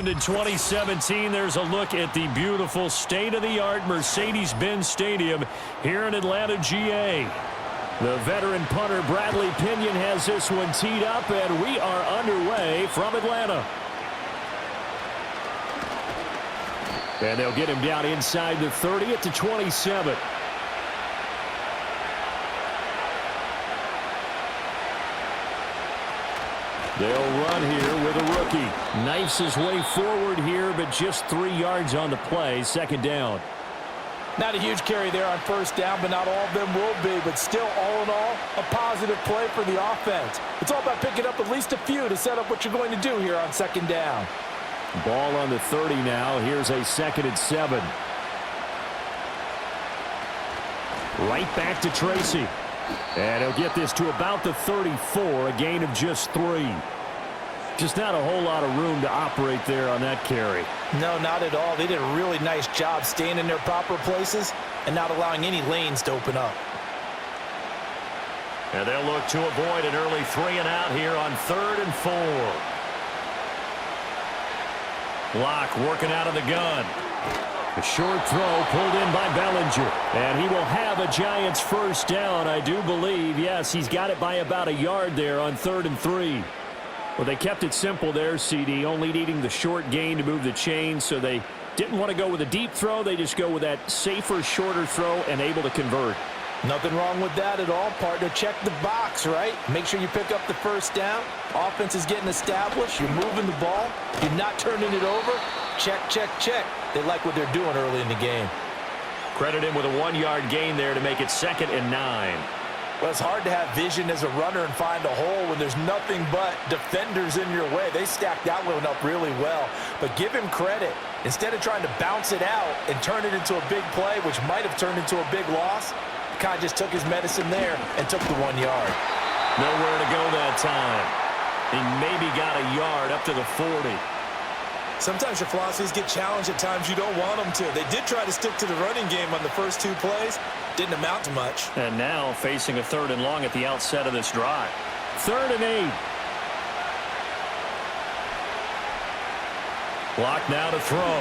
In 2017, there's a look at the beautiful state-of-the-art Mercedes-Benz Stadium here in Atlanta, GA. The veteran punter Bradley Pinion has this one teed up, and we are underway from Atlanta. And they'll get him down inside the 30 at the 27. They'll run here with a rookie. Knifes his way forward here, but just 3 yards on the play. Second down. Not a huge carry there on first down, but not all of them will be. But still, all in all, a positive play for the offense. It's all about picking up at least a few to set up what you're going to do here on second down. Ball on the 30 now. Here's a 2nd and 7. Right back to Tracy. And he'll get this to about the 34, a gain of just 3. Just not a whole lot of room to operate there on that carry. No, not at all. They did a really nice job staying in their proper places and not allowing any lanes to open up. And they'll look to avoid an early 3 and out here on 3rd and 4. Block working out of the gun. A short throw pulled in by Bellinger. And he will have a Giants first down, I do believe. Yes, he's got it by about a yard there on 3rd and 3. Well, they kept it simple there, CD, only needing the short gain to move the chain, so they didn't want to go with a deep throw. They just go with that safer, shorter throw and able to convert. Nothing wrong with that at all, partner. Check the box, right? Make sure you pick up the first down. Offense is getting established. You're moving the ball. You're not turning it over. Check, check, check. They like what they're doing early in the game. Credit him with a 1-yard gain there to make it 2nd and 9. Well, it's hard to have vision as a runner and find a hole when there's nothing but defenders in your way. They stacked that one up really well. But give him credit. Instead of trying to bounce it out and turn it into a big play, which might have turned into a big loss, Kai just took his medicine there and took the 1 yard. Nowhere to go that time. He maybe got a yard up to the 40. Sometimes your philosophies get challenged at times you don't want them to. They did try to stick to the running game on the first 2 plays. Didn't amount to much. And now facing a 3rd and long at the outset of this drive. 3rd and 8. Block now to throw.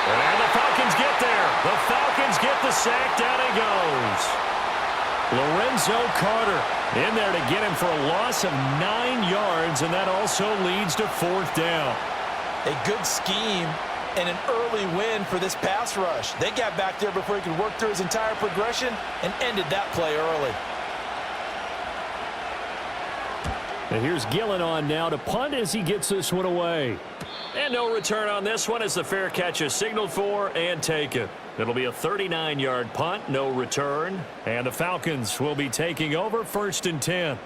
And the Falcons get there. The Falcons get the sack. Down he goes. Lorenzo Carter in there to get him for a loss of 9 yards, and that also leads to 4th down. A good scheme and an early win for this pass rush. They got back there before he could work through his entire progression and ended that play early. And here's Gillen on now to punt as he gets this one away. And no return on this one as the fair catch is signaled for and taken. It'll be a 39-yard punt, no return. And the Falcons will be taking over 1st and 10.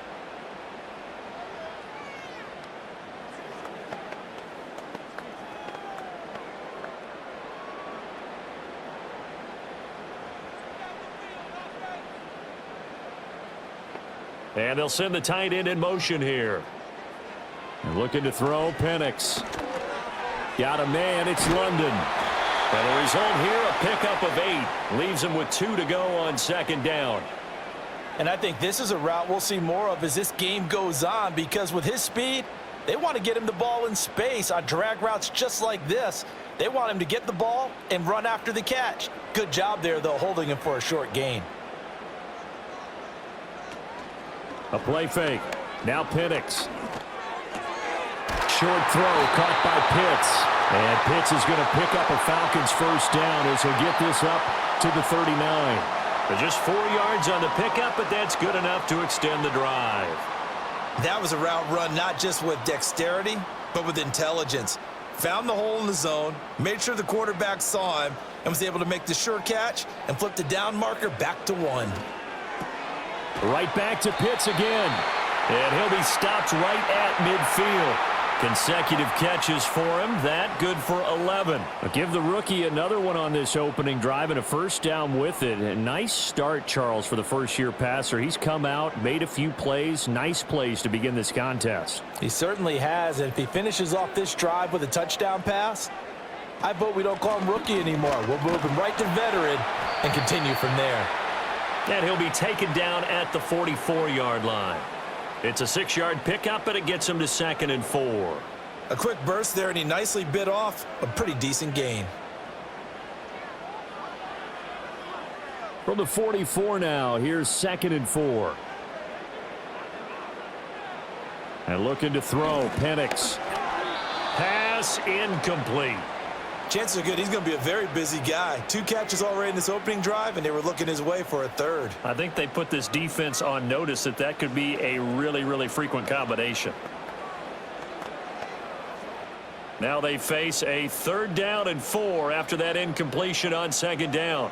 And they'll send the tight end in motion here. And looking to throw, Penix. Got a man, it's London. And the result here, a pickup of 8. Leaves him with 2 to go on 2nd down. And I think this is a route we'll see more of as this game goes on, because with his speed, they want to get him the ball in space on drag routes just like this. They want him to get the ball and run after the catch. Good job there, though, holding him for a short gain. A play fake. Now Penix. Short throw caught by Pitts. And Pitts is going to pick up a Falcons first down as he'll get this up to the 39. Just 4 yards on the pickup, but that's good enough to extend the drive. That was a route run not just with dexterity, but with intelligence. Found the hole in the zone, made sure the quarterback saw him, and was able to make the sure catch and flip the down marker back to 1. Right back to Pitts again. And he'll be stopped right at midfield. Consecutive catches for him. That good for 11. I'll give the rookie another one on this opening drive and a first down with it. A nice start, Charles, for the first-year passer. He's come out, made a few plays, nice plays to begin this contest. He certainly has, and if he finishes off this drive with a touchdown pass, I vote we don't call him rookie anymore. We'll move him right to veteran and continue from there. And he'll be taken down at the 44-yard line. It's a 6-yard pickup, and it gets him to 2nd and 4. A quick burst there, and he nicely bit off a pretty decent gain. From the 44 now, here's 2nd and 4. And looking to throw, Penix. Pass incomplete. Chances are good he's going to be a very busy guy. 2 catches already in this opening drive, and they were looking his way for a 3rd. I think they put this defense on notice that could be a really, really frequent combination. Now they face a 3rd down and 4 after that incompletion on 2nd down.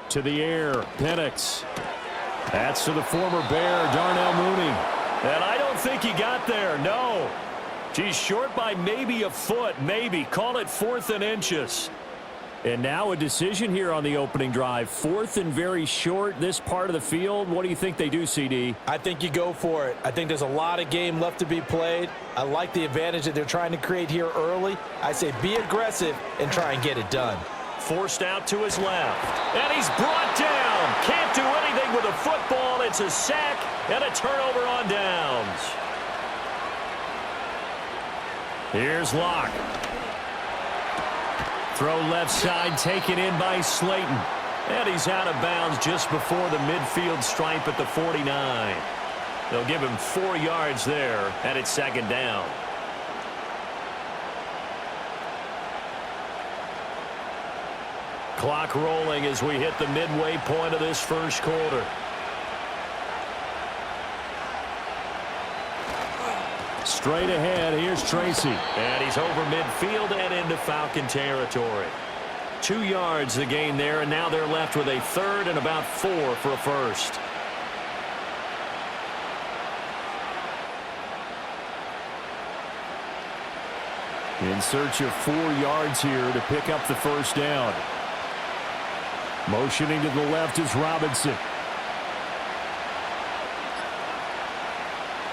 To the air, Penix. That's to the former Bear, Darnell Mooney. And I don't think he got there, no. He's short by maybe a foot, maybe. Call it 4th and inches. And now a decision here on the opening drive. 4th and very short, this part of the field. What do you think they do, CD? I think you go for it. I think there's a lot of game left to be played. I like the advantage that they're trying to create here early. I say be aggressive and try and get it done. Forced out to his left. And he's brought down. Can't do anything with a football. It's a sack and a turnover on downs. Here's Locke. Throw left side taken in by Slayton. And he's out of bounds just before the midfield stripe at the 49. They'll give him 4 yards there, and it's 2nd down. Clock rolling as we hit the midway point of this first quarter. Straight ahead, here's Tracy. And he's over midfield and into Falcon territory. 2 yards the gain there, and now they're left with a 3rd and about 4 for a first. In search of 4 yards here to pick up the first down. Motioning to the left is Robinson.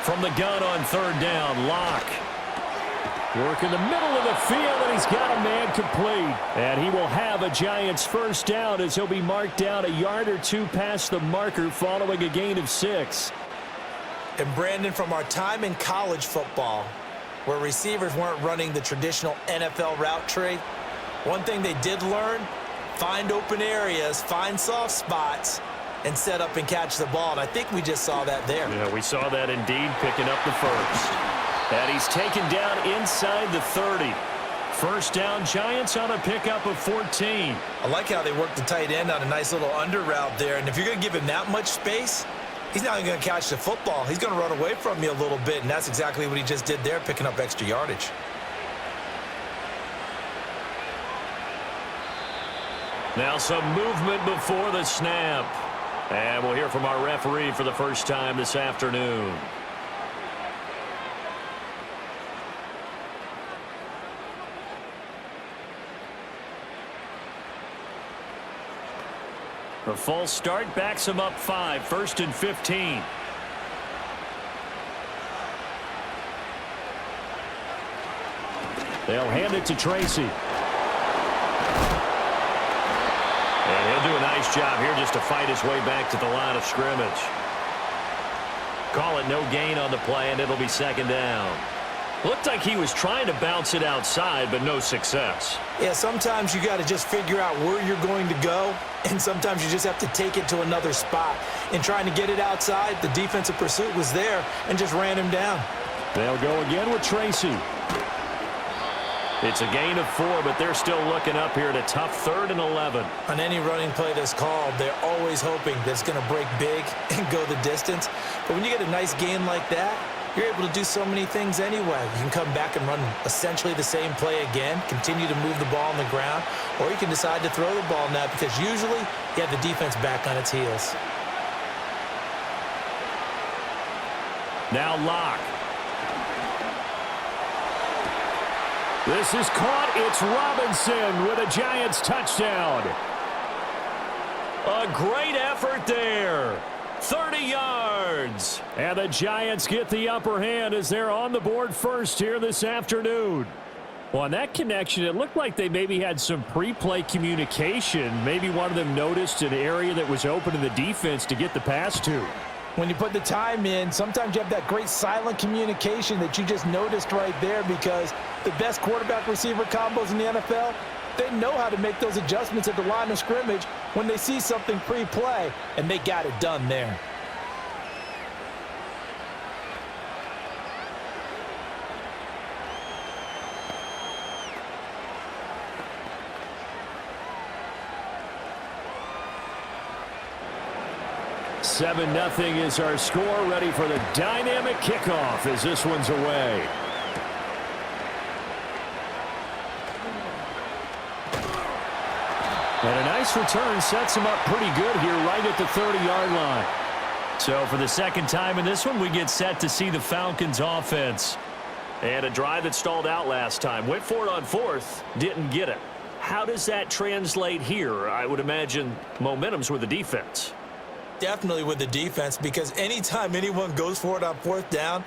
From the gun on 3rd down, Locke. Work in the middle of the field, and he's got a man complete. And he will have a Giants first down as he'll be marked down a yard or 2 past the marker following a gain of 6. And Brandon, from our time in college football, where receivers weren't running the traditional NFL route tree, one thing they did learn, find open areas, find soft spots, and set up and catch the ball. And I think we just saw that there. Yeah, we saw that indeed, picking up the first. And he's taken down inside the 30. First down, Giants on a pickup of 14. I like how they worked the tight end on a nice little under route there. And if you're going to give him that much space, he's not even going to catch the football. He's going to run away from you a little bit, and that's exactly what he just did there, picking up extra yardage. Now some movement before the snap. And we'll hear from our referee for the first time this afternoon. A false start backs him up 5, 1st and 15. They'll hand it to Tracy. And he'll do a nice job here just to fight his way back to the line of scrimmage. Call it no gain on the play, and it'll be 2nd down. Looked like he was trying to bounce it outside, but no success. Yeah, sometimes you got to just figure out where you're going to go, and sometimes you just have to take it to another spot. In trying to get it outside, the defensive pursuit was there and just ran him down. They'll go again with Tracy. It's a gain of 4, but they're still looking up here at a tough 3rd and 11. On any running play that's called, they're always hoping that it's going to break big and go the distance. But when you get a nice gain like that, you're able to do so many things anyway. You can come back and run essentially the same play again, continue to move the ball on the ground, or you can decide to throw the ball now because usually you have the defense back on its heels. Now Locke. This is caught. It's Robinson with a Giants touchdown. A great effort there. 30 yards. And the Giants get the upper hand as they're on the board first here this afternoon. Well, on that connection, it looked like they maybe had some pre-play communication. Maybe one of them noticed an area that was open in the defense to get the pass to. When you put the time in, sometimes you have that great silent communication that you just noticed right there, because the best quarterback-receiver combos in the NFL, they know how to make those adjustments at the line of scrimmage when they see something pre-play, and they got it done there. Seven 0 is our score, ready for the dynamic kickoff as this one's away. And a nice return sets him up pretty good here right at the 30-yard line. So for the second time in this one, we get set to see the Falcons offense. And a drive that stalled out last time. Went for it on fourth, didn't get it. How does that translate here? I would imagine momentum's with the defense. Definitely with the defense, because anytime anyone goes for it on fourth down,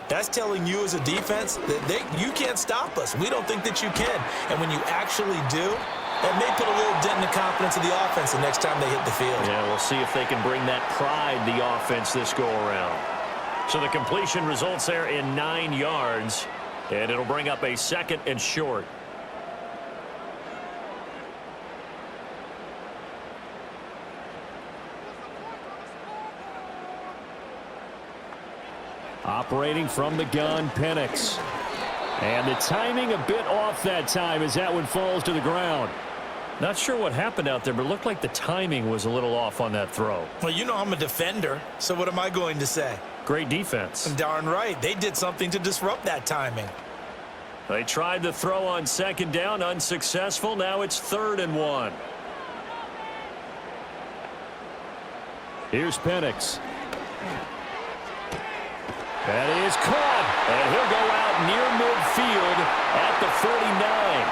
that's telling you as a defense that you can't stop us. We don't think that you can. And when you actually do, that may put a little dent in the confidence of the offense the next time they hit the field. Yeah, we'll see if they can bring that pride, the offense, this go-around. So the completion results there in 9 yards, and it'll bring up a 2nd and short. Operating from the gun, Penix. And the timing a bit off that time as that one falls to the ground. Not sure what happened out there, but it looked like the timing was a little off on that throw. Well, you know I'm a defender, so what am I going to say? Great defense. Darn right. They did something to disrupt that timing. They tried the throw on 2nd down, unsuccessful. Now it's 3rd and 1. Here's Penix. That is caught, and he'll go out near midfield at the 49.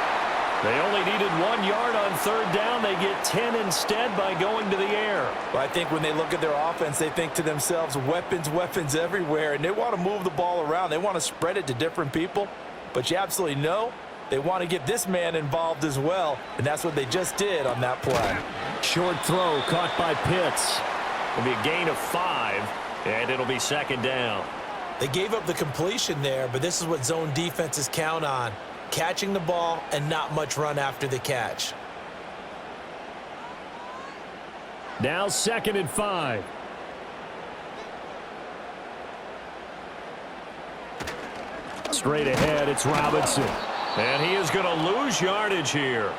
They only needed 1 yard on 3rd down. They get 10 instead by going to the air. Well, I think when they look at their offense, they think to themselves, weapons, weapons everywhere, and they want to move the ball around. They want to spread it to different people, but you absolutely know they want to get this man involved as well, and that's what they just did on that play. Short throw caught by Pitts. It'll be a gain of 5, and it'll be 2nd down. They gave up the completion there, but this is what zone defenses count on. Catching the ball and not much run after the catch. Now 2nd and 5. Straight ahead, it's Robinson. And he is going to lose yardage here.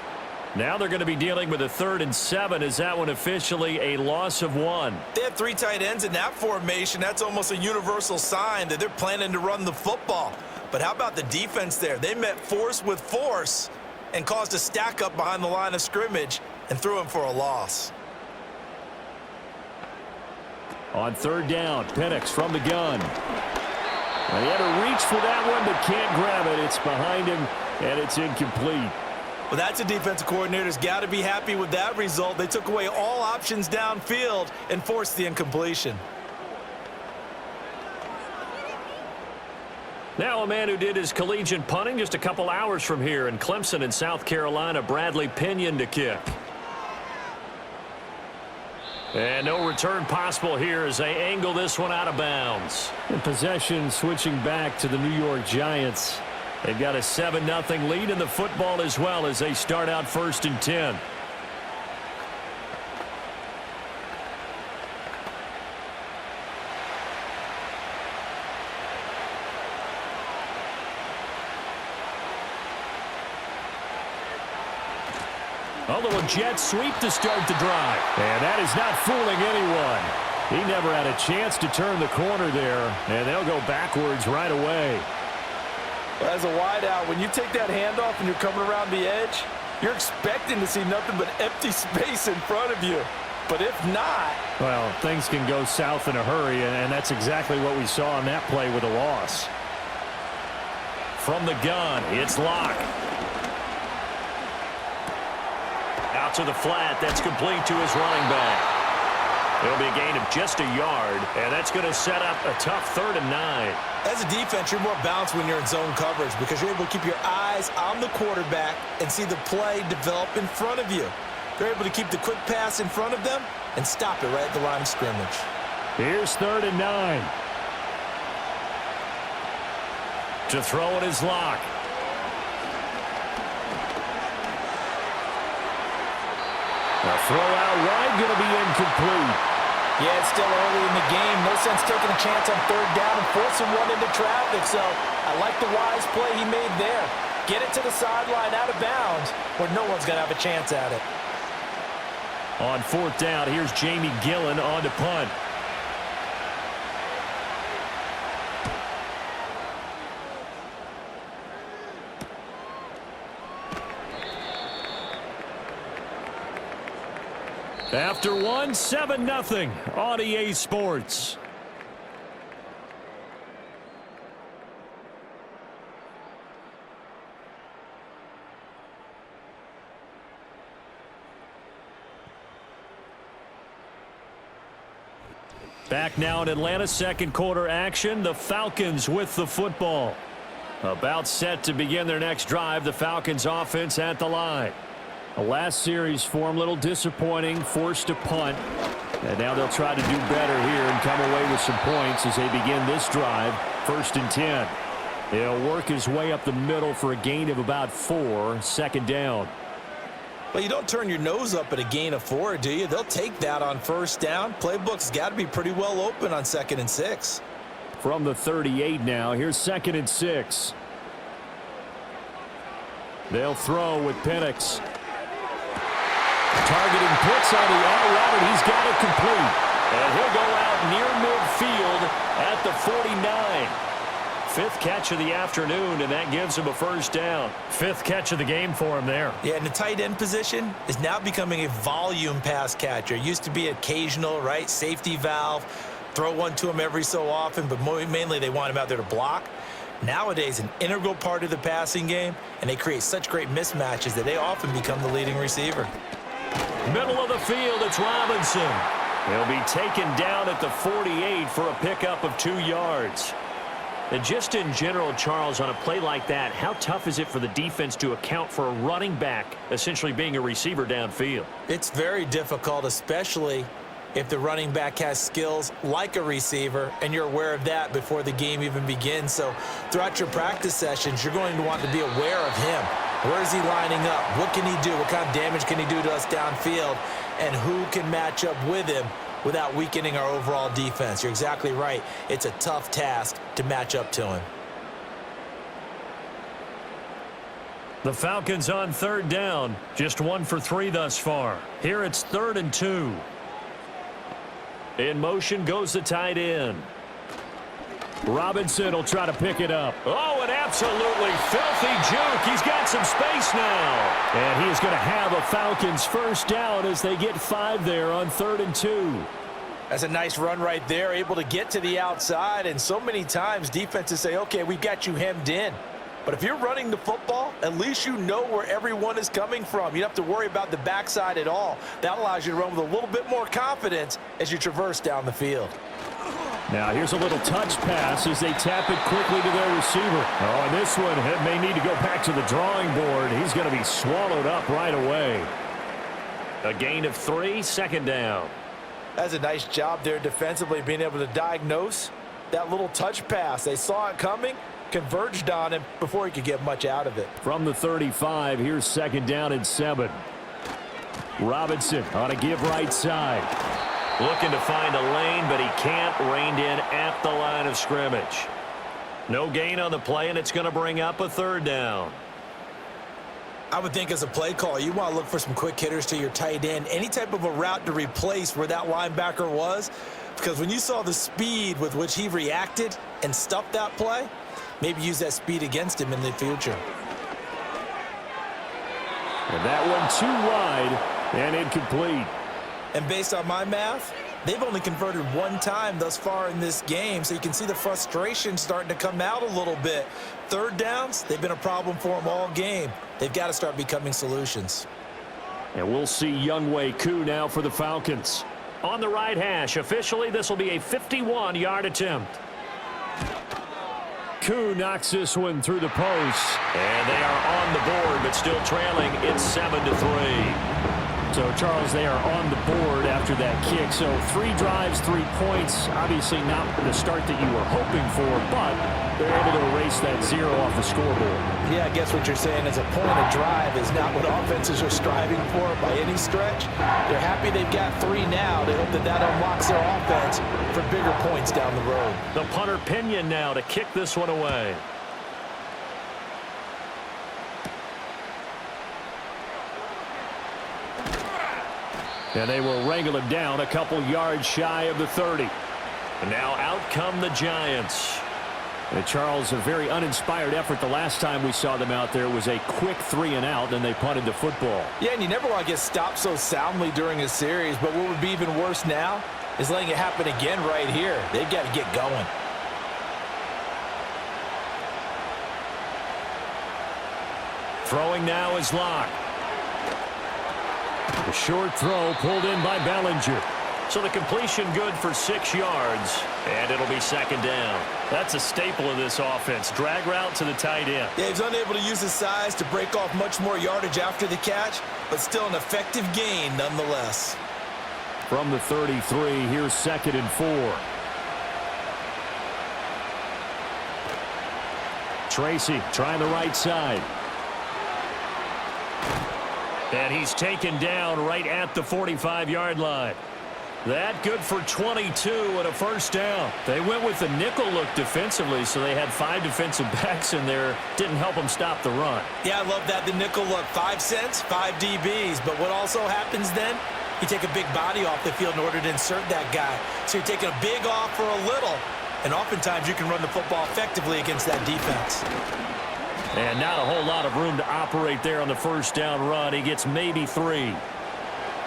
Now they're going to be dealing with a 3rd and 7. Is that one officially a loss of 1? They have 3 tight ends in that formation. That's almost a universal sign that they're planning to run the football. But how about the defense there? They met force with force and caused a stack up behind the line of scrimmage and threw him for a loss. On 3rd down, Penix from the gun. And he had to reach for that one, but can't grab it. It's behind him, and it's incomplete. Well, that's a defensive coordinator's got to be happy with that result. They took away all options downfield and forced the incompletion. Now a man who did his collegiate punting just a couple hours from here in Clemson in South Carolina, Bradley Pinion to kick. And no return possible here as they angle this one out of bounds. In possession switching back to the New York Giants. They've got a 7-0 lead in the football as well as they start out 1st and 10. Although a jet sweep to start the drive. And that is not fooling anyone. He never had a chance to turn the corner there, and they'll go backwards right away. Well, as a wideout, when you take that handoff and you're coming around the edge, you're expecting to see nothing but empty space in front of you. But if not... Well, things can go south in a hurry, and that's exactly what we saw on that play with a loss. From the gun, it's Locke. Out to the flat. That's complete to his running back. It'll be a gain of just a yard, and that's going to set up a tough 3rd and 9. As a defense, you're more balanced when you're in zone coverage because you're able to keep your eyes on the quarterback and see the play develop in front of you. They're able to keep the quick pass in front of them and stop it right at the line of scrimmage. Here's 3rd and 9. To throw it is Locke. A throw out wide, going to be incomplete. Yeah, it's still early in the game. No sense taking a chance on 3rd down and forcing one into traffic. So I like the wise play he made there. Get it to the sideline out of bounds where no one's going to have a chance at it. On 4th down, here's Jamie Gillen on to punt. After one, 7-0 on EA Sports. Back now in Atlanta, second quarter action. The Falcons with the football. About set to begin their next drive. The Falcons offense at the line. The last series for them, a little disappointing, forced to punt. And now they'll try to do better here and come away with some points as they begin this drive. 1st and 10. He'll work his way up the middle for a gain of about 4. 2nd down. Well, you don't turn your nose up at a gain of 4, do you? They'll take that on 1st down. Playbook's got to be pretty well open on 2nd and 6. From the 38 now, here's 2nd and 6. They'll throw with Penix. Targeting Pitts on the out route, and he's got it complete. And he'll go out near midfield at the 49. 5th catch of the afternoon, and that gives him a 1st down. 5th catch of the game for him there. Yeah, and the tight end position is now becoming a volume pass catcher. It used to be occasional, right? Safety valve. Throw one to him every so often, but mainly they want him out there to block. Nowadays, an integral part of the passing game, and they create such great mismatches that they often become the leading receiver. Middle of the field, it's Robinson. He'll be taken down at the 48 for a pickup of 2 yards. And just in general, Charles, on a play like that, how tough is it for the defense to account for a running back essentially being a receiver downfield? It's very difficult, especially if the running back has skills like a receiver, and you're aware of that before the game even begins. So throughout your practice sessions, you're going to want to be aware of him. Where is he lining up? What can he do? What kind of damage can he do to us downfield? And who can match up with him without weakening our overall defense? You're exactly right. It's a tough task to match up to him. The Falcons on 3rd down. Just 1 for 3 thus far. Here it's 3rd and 2. In motion goes the tight end. Robinson will try to pick it up. Oh, an absolutely filthy juke. He's got some space now. And he is going to have a Falcons 1st down as they get 5 there on 3rd and 2. That's a nice run right there, able to get to the outside. And so many times defenses say, okay, we've got you hemmed in. But if you're running the football, at least you know where everyone is coming from. You don't have to worry about the backside at all. That allows you to run with a little bit more confidence as you traverse down the field. Now here's a little touch pass as they tap it quickly to their receiver. Oh, and this one may need to go back to the drawing board. He's going to be swallowed up right away. A gain of 3, 2nd down. That's a nice job there defensively, being able to diagnose that little touch pass. They saw it coming, converged on him before he could get much out of it. From the 35, here's 2nd down and 7. Robinson on a give right side. Looking to find a lane, but he can't. Reined in at the line of scrimmage. No gain on the play, and it's going to bring up a 3rd down. I would think as a play call, you want to look for some quick hitters to your tight end. Any type of a route to replace where that linebacker was. Because when you saw the speed with which he reacted and stuffed that play, maybe use that speed against him in the future. And that one too wide and incomplete. And based on my math, they've only converted 1 time thus far in this game, so you can see the frustration starting to come out a little bit. 3rd downs, they've been a problem for them all game. They've got to start becoming solutions. And we'll see Younghoe Koo now for the Falcons. On the right hash, officially this will be a 51-yard attempt. Koo knocks this one through the post. And they are on the board, but still trailing. It's 7-3. So, Charles, they are on the board after that kick. So 3 drives, 3 points. Obviously not the start that you were hoping for, but they're able to erase that 0 off the scoreboard. Yeah, I guess what you're saying is a point of drive is not what offenses are striving for by any stretch. They're happy they've got 3 now. They hope that that unlocks their offense for bigger points down the road. The punter Pinion now to kick this one away. And they will wrangle him down a couple yards shy of the 30. And now out come the Giants. And Charles, a very uninspired effort the last time we saw them out there was a quick 3-and-out, and they punted the football. Yeah, and you never want to get stopped so soundly during a series, but what would be even worse now is letting it happen again right here. They've got to get going. Throwing now is Locke. The short throw pulled in by Bellinger. So the completion good for 6 yards, and it'll be 2nd down. That's a staple of this offense. Drag route to the tight end. Yeah, he's unable to use his size to break off much more yardage after the catch, but still an effective gain nonetheless. From the 33, here's 2nd and 4. Tracy trying the right side. And he's taken down right at the 45-yard line. That good for 22 and a 1st down. They went with the nickel look defensively, so they had 5 defensive backs in there. Didn't help them stop the run. Yeah, I love that, the nickel look. 5 cents, 5 DBs. But what also happens then, you take a big body off the field in order to insert that guy. So you're taking a big off for a little, and oftentimes you can run the football effectively against that defense. And not a whole lot of room to operate there on the 1st down run. He gets maybe 3.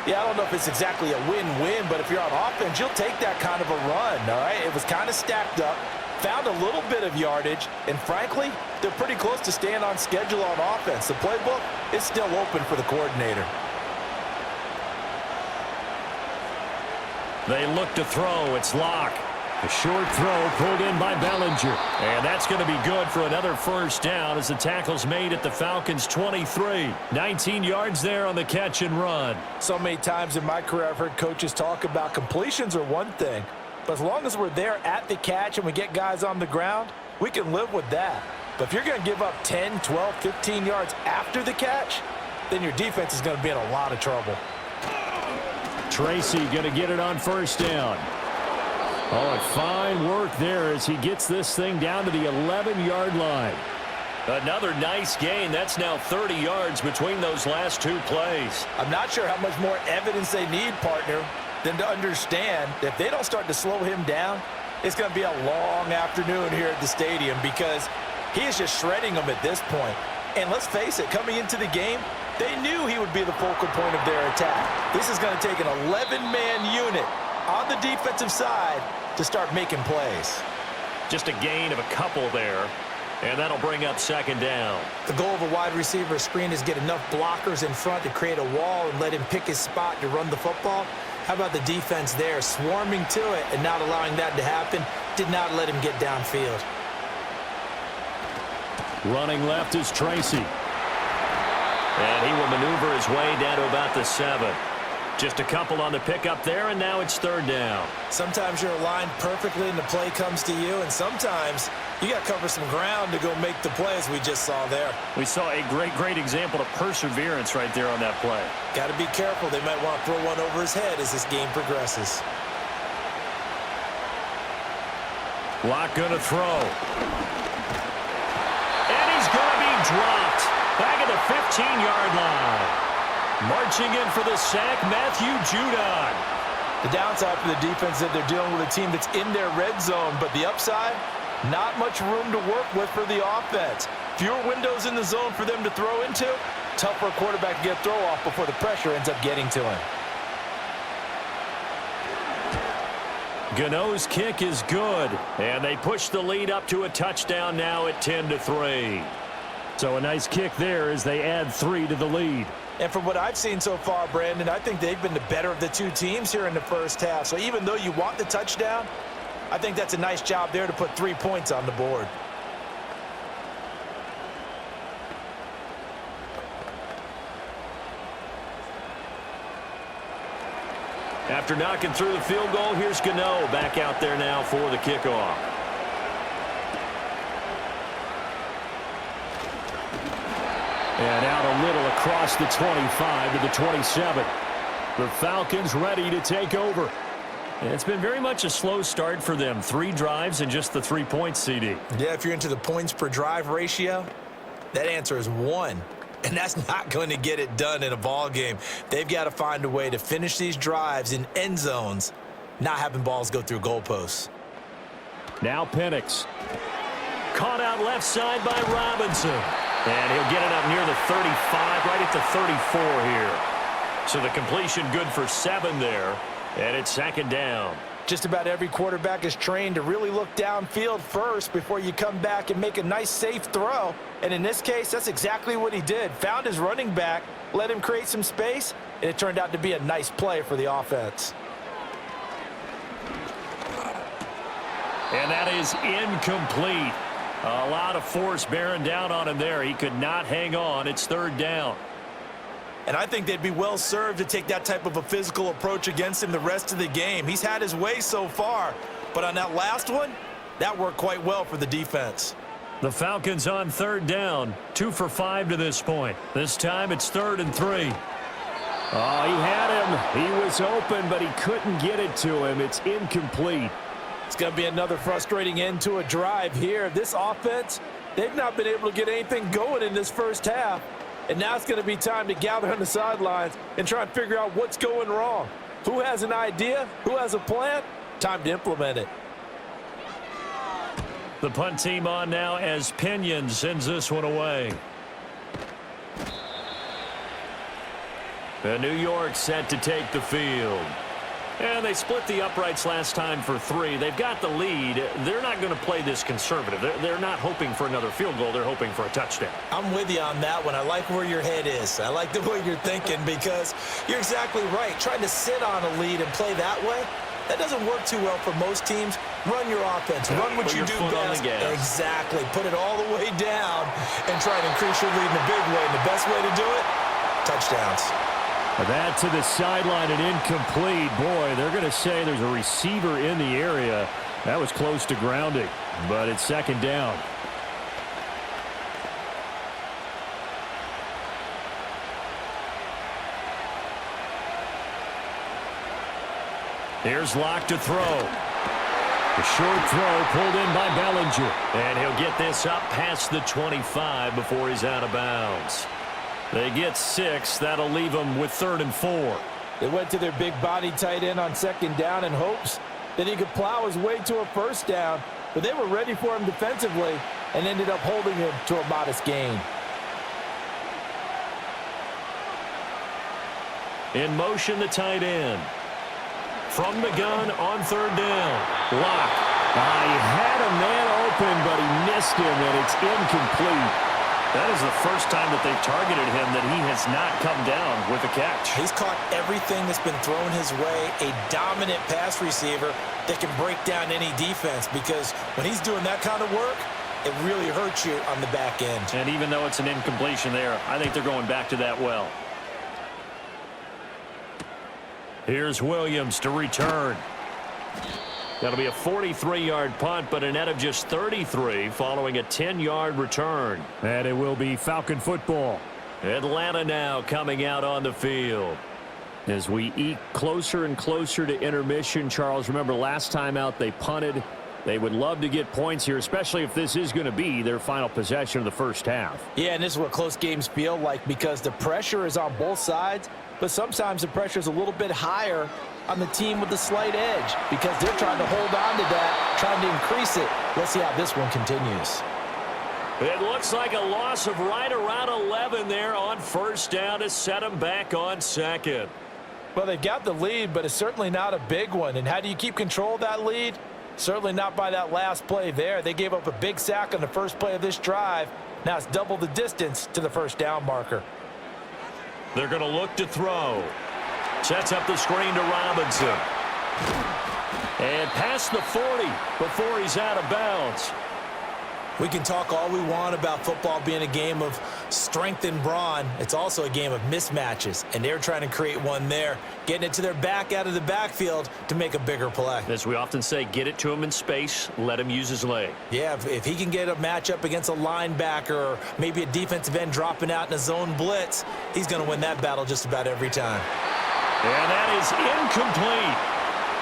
Yeah, I don't know if it's exactly a win-win, but if you're on offense, you'll take that kind of a run, all right? It was kind of stacked up, found a little bit of yardage, and frankly, they're pretty close to staying on schedule on offense. The playbook is still open for the coordinator. They look to throw. It's Locke. A short throw pulled in by Bellinger. And that's going to be good for another 1st down as the tackle's made at the Falcons' 23. 19 yards there on the catch and run. So many times in my career I've heard coaches talk about completions are one thing, but as long as we're there at the catch and we get guys on the ground, we can live with that. But if you're going to give up 10, 12, 15 yards after the catch, then your defense is going to be in a lot of trouble. Tracy going to get it on 1st down. Oh, and fine work there as he gets this thing down to the 11-yard line. Another nice gain. That's now 30 yards between those last 2 plays. I'm not sure how much more evidence they need, partner, than to understand that if they don't start to slow him down, it's going to be a long afternoon here at the stadium because he is just shredding them at this point. And let's face it, coming into the game, they knew he would be the focal point of their attack. This is going to take an 11-man unit on the defensive side to start making plays. Just a gain of a couple there, and that'll bring up 2nd down. The goal of a wide receiver screen is get enough blockers in front to create a wall and let him pick his spot to run the football. How about the defense there, swarming to it and not allowing that to happen? Did not let him get downfield. Running left is Tracy. And he will maneuver his way down to about the 7. Just a couple on the pickup there, and now it's 3rd down. Sometimes you're aligned perfectly and the play comes to you, and sometimes you got to cover some ground to go make the plays we just saw there. We saw a great example of perseverance right there on that play. Got to be careful. They might want to throw one over his head as this game progresses. Locke going to throw. And he's going to be dropped back at the 15-yard line. Marching in for the sack, Matthew Judon. The downside for the defense is that they're dealing with a team that's in their red zone, but the upside, not much room to work with for the offense. Fewer windows in the zone for them to throw into. Tough for a quarterback to get throw off before the pressure ends up getting to him. Gano's kick is good, and they push the lead up to a touchdown now at 10-3. So a nice kick there as they add 3 to the lead. And from what I've seen so far, Brandon, I think they've been the better of the 2 teams here in the 1st half. So even though you want the touchdown, I think that's a nice job there to put 3 points on the board. After knocking through the field goal, here's Gano back out there now for the kickoff. And out a little across the 25 to the 27. The Falcons ready to take over. And it's been very much a slow start for them. 3 drives and just the 3 points, CD. Yeah, if you're into the points per drive ratio, that answer is 1. And that's not going to get it done in a ball game. They've got to find a way to finish these drives in end zones, not having balls go through goalposts. Now Penix. Caught out left side by Robinson. And he'll get it up near the 35, right at the 34 here. So the completion good for 7 there. And it's 2nd down. Just about every quarterback is trained to really look downfield first before you come back and make a nice, safe throw. And in this case, that's exactly what he did. Found his running back, let him create some space, and it turned out to be a nice play for the offense. And that is incomplete. A lot of force bearing down on him there. He could not hang on. It's 3rd down. And I think they'd be well served to take that type of a physical approach against him the rest of the game. He's had his way so far, but on that last one, that worked quite well for the defense. The Falcons on 3rd down, 2 for 5 to this point. This time it's 3rd and 3. Oh, he had him. He was open, but he couldn't get it to him. It's incomplete. It's going to be another frustrating end to a drive here. This offense, they've not been able to get anything going in this first half. And now it's going to be time to gather on the sidelines and try and figure out what's going wrong. Who has an idea? Who has a plan? Time to implement it. The punt team on now as Pinion sends this one away. New York set to take the field. And they split the uprights last time for 3. They've got the lead. They're not going to play this conservative. They're not hoping for another field goal. They're hoping for a touchdown. I'm with you on that one. I like where your head is. I like the way you're thinking because you're exactly right. Trying to sit on a lead and play that way, that doesn't work too well for most teams. Run your offense. Run what you do best. Exactly. Put it all the way down and try to increase your lead in a big way. And the best way to do it, touchdowns. That to the sideline and incomplete. Boy, they're going to say there's a receiver in the area. That was close to grounding, but it's 2nd down. Here's Locke to throw. The short throw pulled in by Bellinger. And he'll get this up past the 25 before he's out of bounds. They get 6. That'll leave them with 3rd and 4. They went to their big body tight end on 2nd down in hopes that he could plow his way to a 1st down, but they were ready for him defensively and ended up holding him to a modest gain. In motion, the tight end. From the gun on 3rd down. Locke. He had a man open, but he missed him, and it's incomplete. That is the first time that they've targeted him that he has not come down with a catch. He's caught everything that's been thrown his way. A dominant pass receiver that can break down any defense because when he's doing that kind of work, it really hurts you on the back end. And even though it's an incompletion there, I think they're going back to that well. Here's Williams to return. That'll be a 43-yard punt, but a net of just 33 following a 10-yard return. And it will be Falcon football. Atlanta now coming out on the field. As we eke closer and closer to intermission, Charles, remember last time out they punted. They would love to get points here, especially if this is going to be their final possession of the first half. Yeah, and this is what close games feel like because the pressure is on both sides, but sometimes the pressure is a little bit higher on the team with the slight edge because they're trying to hold on to that, trying to increase it. Let's see how this one continues. It looks like a loss of right around 11 there on 1st down to set them back on 2nd. Well, they've got the lead, but it's certainly not a big one. And how do you keep control of that lead? Certainly not by that last play there. They gave up a big sack on the first play of this drive. Now it's double the distance to the 1st down marker. They're going to look to throw. Sets up the screen to Robinson. And past the 40 before he's out of bounds. We can talk all we want about football being a game of strength and brawn. It's also a game of mismatches, and they're trying to create one there, getting it to their back out of the backfield to make a bigger play. As we often say, get it to him in space, let him use his leg. Yeah, if he can get a matchup against a linebacker or maybe a defensive end dropping out in a zone blitz, he's going to win that battle just about every time. And that is incomplete.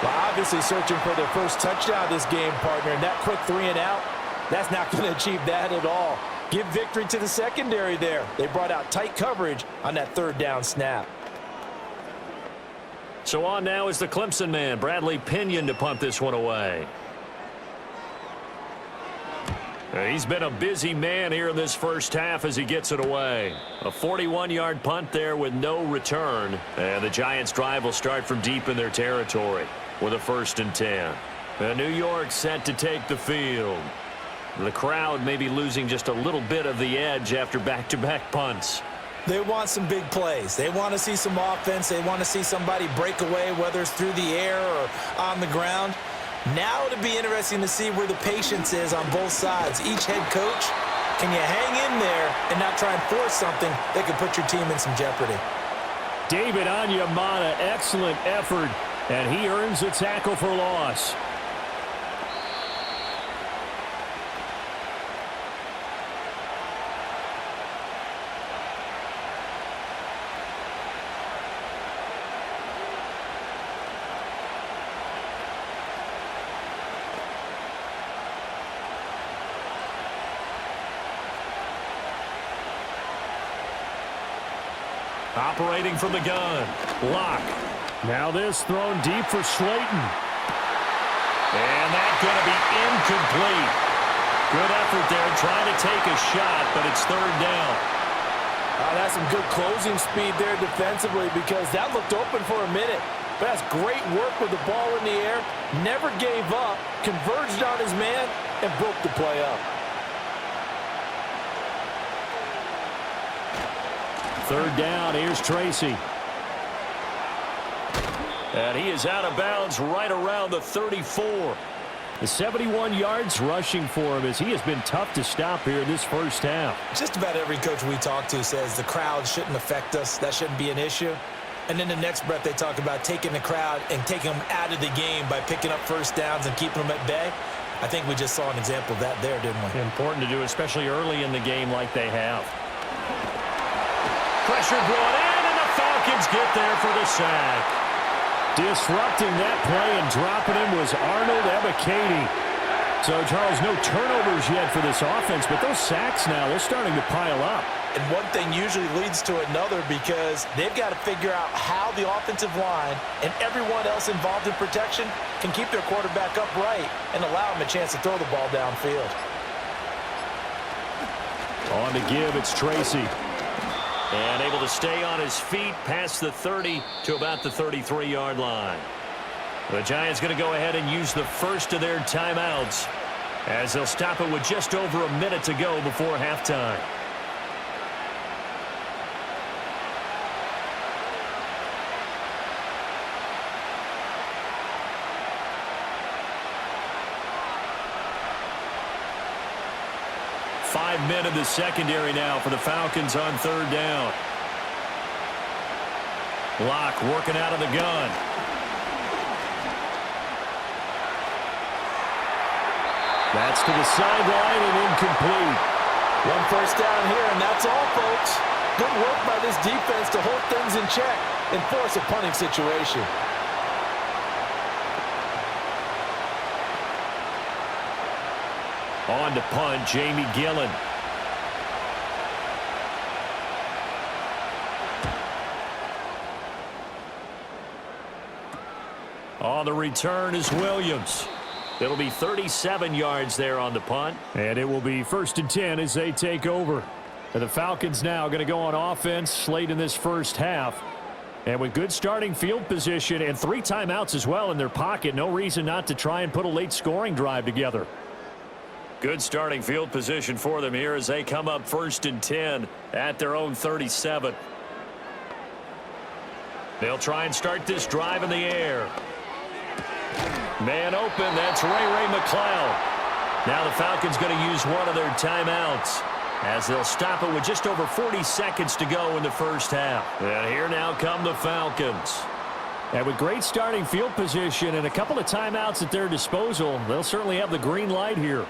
Well, obviously searching for their first touchdown this game, partner, and that quick 3 and out, that's not going to achieve that at all. Give victory to the secondary there. They brought out tight coverage on that 3rd down snap. So on now is the Clemson man, Bradley Pinion, to punt this one away. He's been a busy man here in this first half as he gets it away. A 41-yard punt there with no return. And the Giants' drive will start from deep in their territory with a 1st and 10. And New York set to take the field. The crowd may be losing just a little bit of the edge after back-to-back punts. They want some big plays. They want to see some offense. They want to see somebody break away, whether it's through the air or on the ground. Now it'll be interesting to see where the patience is on both sides. Each head coach, can you hang in there and not try and force something that could put your team in some jeopardy? David Onyemata, excellent effort, and he earns a tackle for loss. Operating from the gun. Lock. Now this thrown deep for Slayton. And that's going to be incomplete. Good effort there trying to take a shot, but it's 3rd down. That's some good closing speed there defensively because that looked open for a minute. But that's great work with the ball in the air. Never gave up, converged on his man, and broke the play up. 3rd down, here's Tracy. And he is out of bounds right around the 34. The 71 yards rushing for him as he has been tough to stop here in this first half. Just about every coach we talk to says the crowd shouldn't affect us. That shouldn't be an issue. And then the next breath they talk about taking the crowd and taking them out of the game by picking up 1st downs and keeping them at bay. I think we just saw an example of that there, didn't we? Important to do, especially early in the game like they have. Pressure brought in, and the Falcons get there for the sack. Disrupting that play and dropping him was Arnold Ebiketie. So, Charles, no turnovers yet for this offense, but those sacks now, they're starting to pile up. And one thing usually leads to another because they've got to figure out how the offensive line and everyone else involved in protection can keep their quarterback upright and allow him a chance to throw the ball downfield. On to give, it's Tracy. And able to stay on his feet past the 30 to about the 33-yard line. The Giants going to go ahead and use the first of their timeouts as they'll stop it with just over a minute to go before halftime. Five men in the secondary now for the Falcons on 3rd down. Lock working out of the gun. That's to the sideline and incomplete. 1 first down here, and that's all, folks. Good work by this defense to hold things in check and force a punting situation. On to punt, Jamie Gillen. On the return is Williams. It'll be 37 yards there on the punt. And it will be 1st and 10 as they take over. And the Falcons now going to go on offense late in this first half. And with good starting field position and 3 timeouts as well in their pocket, no reason not to try and put a late scoring drive together. Good starting field position for them here as they come up 1st and 10 at their own 37. They'll try and start this drive in the air. Man open, that's Ray McCloud. Now the Falcons going to use one of their timeouts. as they'll stop it with just over 40 seconds to go in the first half. And here now come the Falcons. And with great starting field position and a couple of timeouts at their disposal, they'll certainly have the green light here.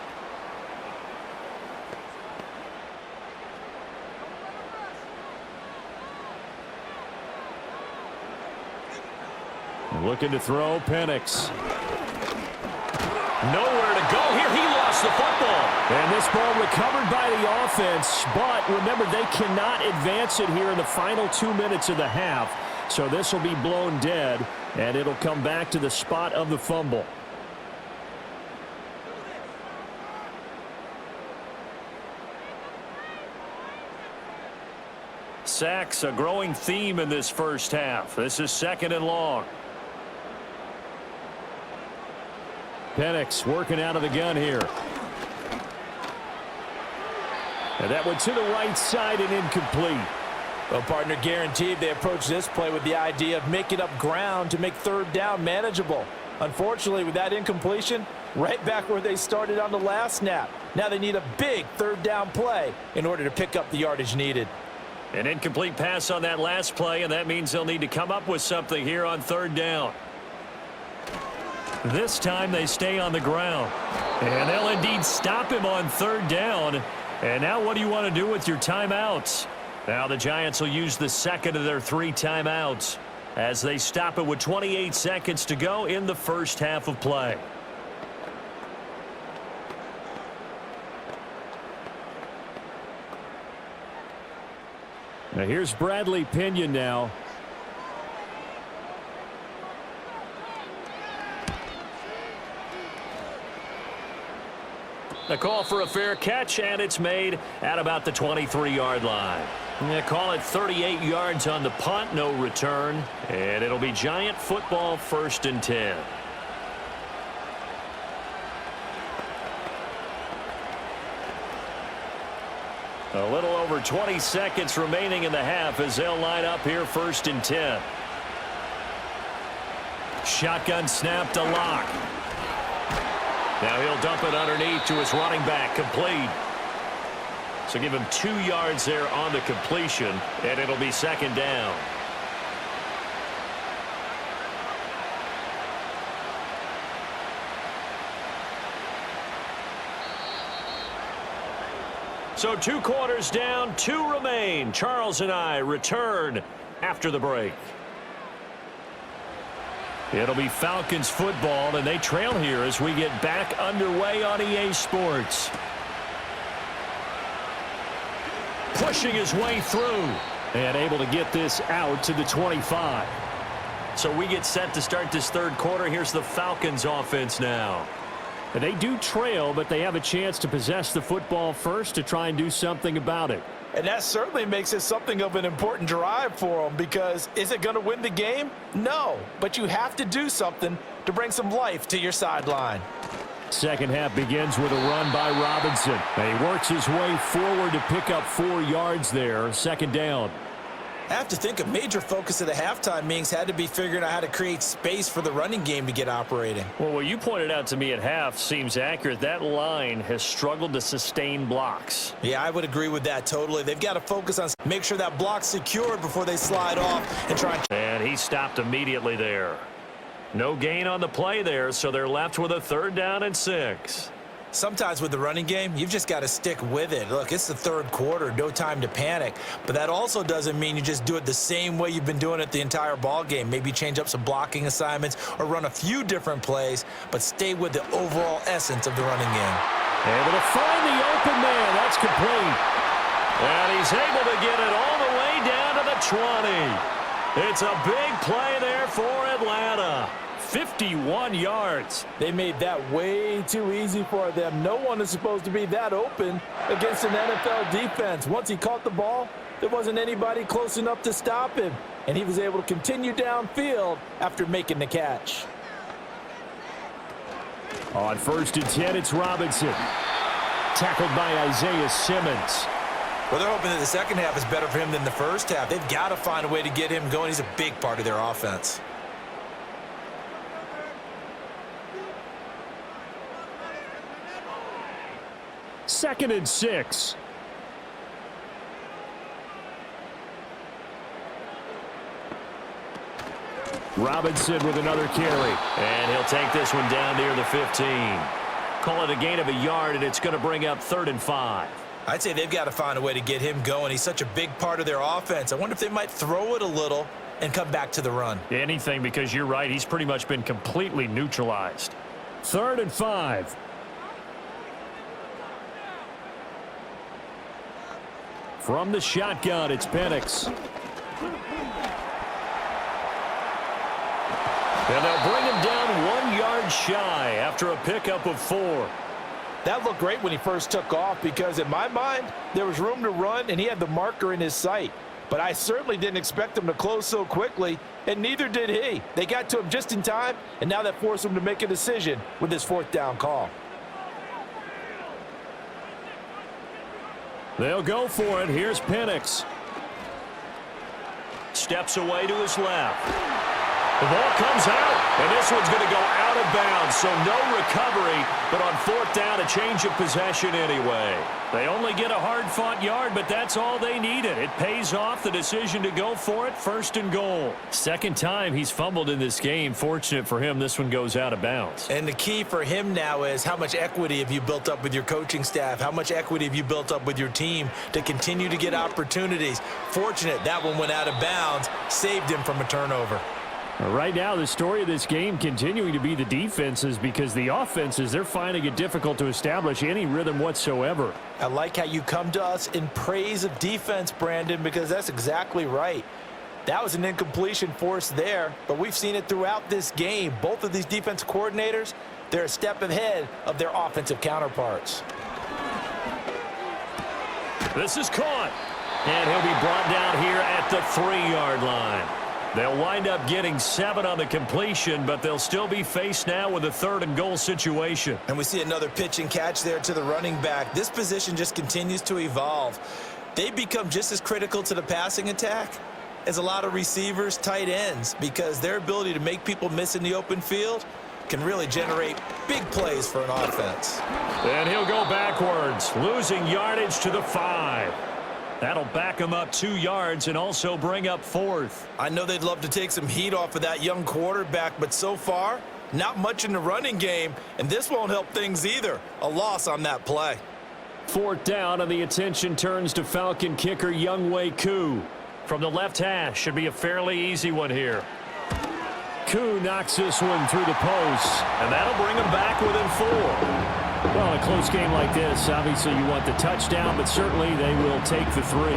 Looking to throw, Penix. Nowhere to go here. He lost the football. And this ball recovered by the offense. But remember, they cannot advance it here in the final 2 minutes of the half. So this will be blown dead, and it'll come back to the spot of the fumble. Sacks, a growing theme in this first half. This is 2nd and long. Penix working out of the gun here. And that went to the right side and incomplete. Well, partner, guaranteed they approach this play with the idea of making up ground to make 3rd down manageable. Unfortunately, with that incompletion, right back where they started on the last snap. Now they need a big 3rd down play in order to pick up the yardage needed. An incomplete pass on that last play, and that means they'll need to come up with something here on 3rd down. This time they stay on the ground. And they'll indeed stop him on 3rd down. And now what do you want to do with your timeouts? Now the Giants will use the 2nd of their 3 timeouts as they stop it with 28 seconds to go in the first half of play. Now here's Bradley Pinion now. The call for a fair catch, and it's made at about the 23-yard line. They call it 38 yards on the punt, no return, and it'll be Giant football 1st and 10. A little over 20 seconds remaining in the half as they'll line up here 1st and 10. Shotgun snap to Lock. Now he'll dump it underneath to his running back, complete. So give him 2 yards there on the completion, and it'll be 2nd down. So 2 quarters down, 2 remain. Charles and I return after the break. It'll be Falcons football, and they trail here as we get back underway on EA Sports. Pushing his way through and able to get this out to the 25. So we get set to start this 3rd quarter. Here's the Falcons offense now. And they do trail, but they have a chance to possess the football first to try and do something about it. And that certainly makes it something of an important drive for them, because is it going to win the game? No, but you have to do something to bring some life to your sideline. Second half begins with a run by Robinson. And he works his way forward to pick up 4 yards there. 2nd down. I have to think a major focus of the halftime meetings had to be figuring out how to create space for the running game to get operating. Well, what you pointed out to me at half seems accurate. That line has struggled to sustain blocks. Yeah, I would agree with that totally. They've got to focus on make sure that block's secured before they slide off and try. And he stopped immediately there. No gain on the play there, so they're left with a 3rd down and 6. Sometimes with the running game, you've just got to stick with it. Look, it's the 3rd quarter, no time to panic. But that also doesn't mean you just do it the same way you've been doing it the entire ball game. Maybe change up some blocking assignments or run a few different plays, but stay with the overall essence of the running game. Able to find the open man. That's complete. And he's able to get it all the way down to the 20. It's a big play there for Atlanta. 51 yards. They made that way too easy for them. No one is supposed to be that open against an NFL defense. Once he caught the ball, there wasn't anybody close enough to stop him, and he was able to continue downfield after making the catch. On 1st and 10, it's Robinson. Tackled by Isaiah Simmons. Well, they're hoping that the second half is better for him than the first half. They've got to find a way to get him going. He's a big part of their offense. Second and 6. Robinson with another carry. And he'll take this one down near the 15. Call it a gain of a yard, and it's going to bring up 3rd and 5. I'd say they've got to find a way to get him going. He's such a big part of their offense. I wonder if they might throw it a little and come back to the run. Anything, because you're right. He's pretty much been completely neutralized. 3rd and 5. From the shotgun, it's Penix. And they'll bring him down 1 yard shy after a pickup of 4. That looked great when he first took off because, in my mind, there was room to run and he had the marker in his sight. But I certainly didn't expect him to close so quickly, and neither did he. They got to him just in time, and now that forced him to make a decision with his 4th down call. They'll go for it. Here's Penix. Steps away to his left. The ball comes out, and this one's going to go out of bounds, so no recovery, but on 4th down, a change of possession anyway. They only get a hard-fought yard, but that's all they needed. It pays off the decision to go for it, 1st and goal. 2nd time he's fumbled in this game. Fortunate for him, this one goes out of bounds. And the key for him now is how much equity have you built up with your coaching staff? How much equity have you built up with your team to continue to get opportunities? Fortunate that one went out of bounds, saved him from a turnover. Right now, the story of this game continuing to be the defenses, because the offenses, they're finding it difficult to establish any rhythm whatsoever. I like how you come to us in praise of defense, Brandon, because that's exactly right. That was an incompletion forced there, but we've seen it throughout this game. Both of these defense coordinators, they're a step ahead of their offensive counterparts. This is caught, and he'll be brought down here at the 3-yard line. They'll wind up getting 7 on the completion, but they'll still be faced now with a 3rd and goal situation. And we see another pitch and catch there to the running back. This position just continues to evolve. They become just as critical to the passing attack as a lot of receivers, tight ends, because their ability to make people miss in the open field can really generate big plays for an offense. And he'll go backwards, losing yardage to the 5. That'll back him up 2 yards and also bring up 4th. I know they'd love to take some heat off of that young quarterback, but so far, not much in the running game, and this won't help things either. A loss on that play. 4th down, and the attention turns to Falcon kicker Younghoe Koo. From the left hash, should be a fairly easy one here. Koo knocks this one through the post, and that'll bring him back within 4. Well, in a close game like this, obviously you want the touchdown, but certainly they will take the 3.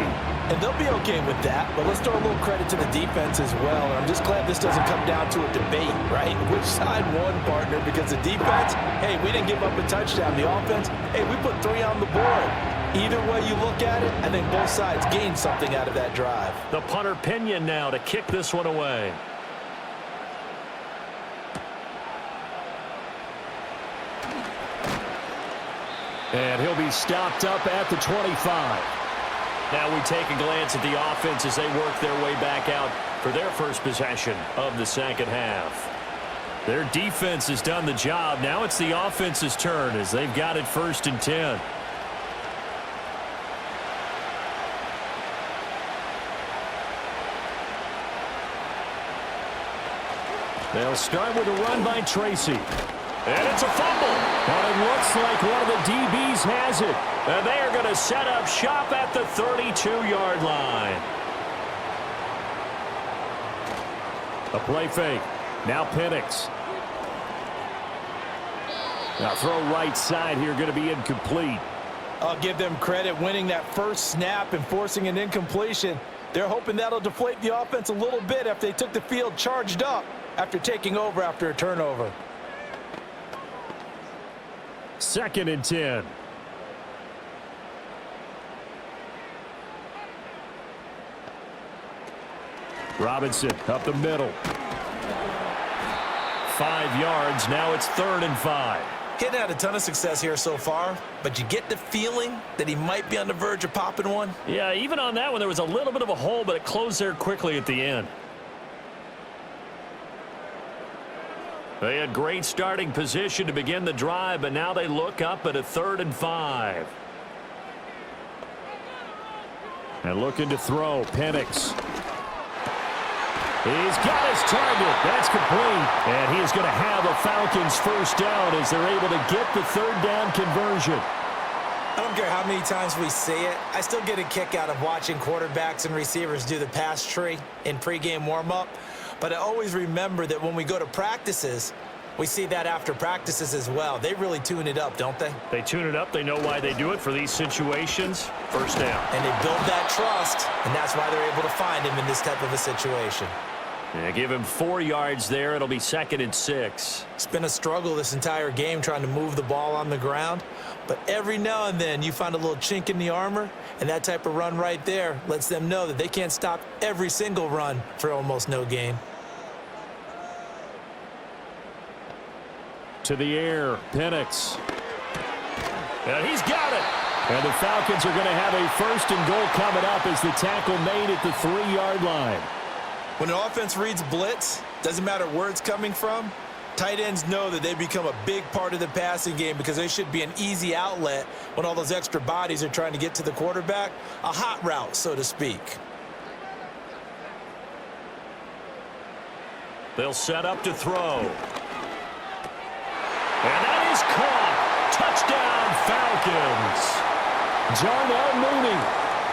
And they'll be okay with that, but let's throw a little credit to the defense as well. And I'm just glad this doesn't come down to a debate, right? Which side won, partner? Because the defense, hey, we didn't give up a touchdown. The offense, hey, we put 3 on the board. Either way you look at it, I think both sides gained something out of that drive. The punter Pinion now to kick this one away. And he'll be stopped up at the 25. Now we take a glance at the offense as they work their way back out for their first possession of the 2nd half. Their defense has done the job. Now it's the offense's turn as they've got it 1st and 10. They'll start with a run by Tracy. And it's a fumble. But it looks like one of the DBs has it. And they are going to set up shop at the 32-yard line. A play fake. Now Penix. Now throw right side here, going to be incomplete. I'll give them credit winning that first snap and forcing an incompletion. They're hoping that'll deflate the offense a little bit after they took the field charged up after taking over after a turnover. 2nd and 10. Robinson up the middle. 5 yards. Now it's 3rd and 5. He's had a ton of success here so far, but you get the feeling that he might be on the verge of popping one. Yeah, even on that one, there was a little bit of a hole, but it closed there quickly at the end. They had great starting position to begin the drive, but now they look up at a 3rd and 5. And looking to throw, Penix. He's got his target. That's complete. And he is going to have a Falcons first down as they're able to get the third down conversion. I don't care how many times we say it, I still get a kick out of watching quarterbacks and receivers do the pass tree in pregame warm-up. But I always remember that when we go to practices, we see that after practices as well. They really tune it up, don't they? They tune it up. They know why they do it for these situations. First down. And they build that trust, and that's why they're able to find him in this type of a situation. Yeah, give him 4 yards there. It'll be 2nd and 6. It's been a struggle this entire game trying to move the ball on the ground. But every now and then you find a little chink in the armor, and that type of run right there lets them know that they can't stop every single run for almost no gain. To the air, Penix. And he's got it. And the Falcons are going to have a 1st and goal coming up as the tackle made at the 3-yard line. When an offense reads blitz, doesn't matter where it's coming from, tight ends know that they become a big part of the passing game because they should be an easy outlet when all those extra bodies are trying to get to the quarterback. A hot route, so to speak. They'll set up to throw. And that is caught. Touchdown, Falcons. Darnell Mooney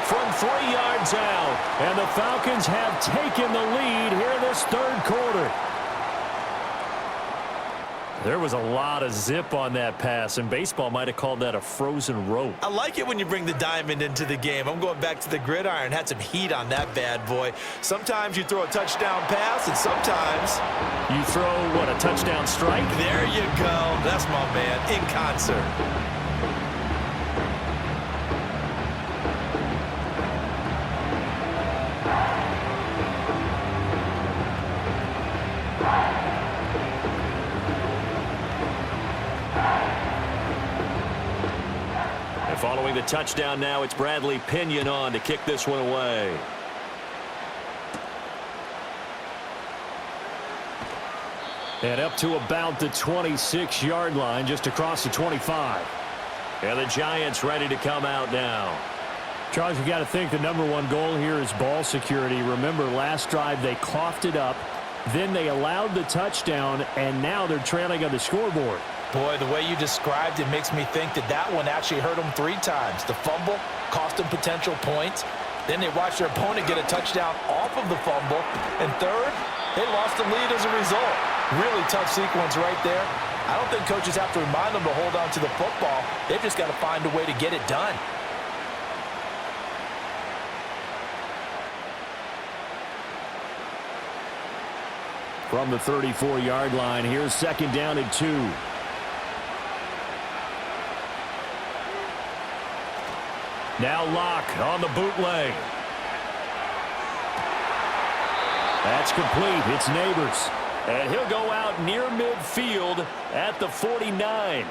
from 3 yards out. And the Falcons have taken the lead here in this 3rd quarter. There was a lot of zip on that pass, and baseball might have called that a frozen rope. I like it when you bring the diamond into the game. I'm going back to the gridiron. Had some heat on that bad boy. Sometimes you throw a touchdown pass, and sometimes you throw, what, a touchdown strike? There you go. That's my man, in concert. Following the touchdown now, it's Bradley Pinion on to kick this one away. And up to about the 26-yard line, just across the 25. And the Giants ready to come out now. Charles, you got to think the #1 goal here is ball security. Remember, last drive they coughed it up, then they allowed the touchdown, and now they're trailing on the scoreboard. Boy, the way you described it makes me think that that one actually hurt them 3 times. The fumble cost them potential points. Then they watched their opponent get a touchdown off of the fumble. And third, they lost the lead as a result. Really tough sequence right there. I don't think coaches have to remind them to hold on to the football. They've just got to find a way to get it done. From the 34-yard line, here's 2nd down and 2. Now Locke on the bootleg. That's complete. It's Neighbors. And he'll go out near midfield at the 49.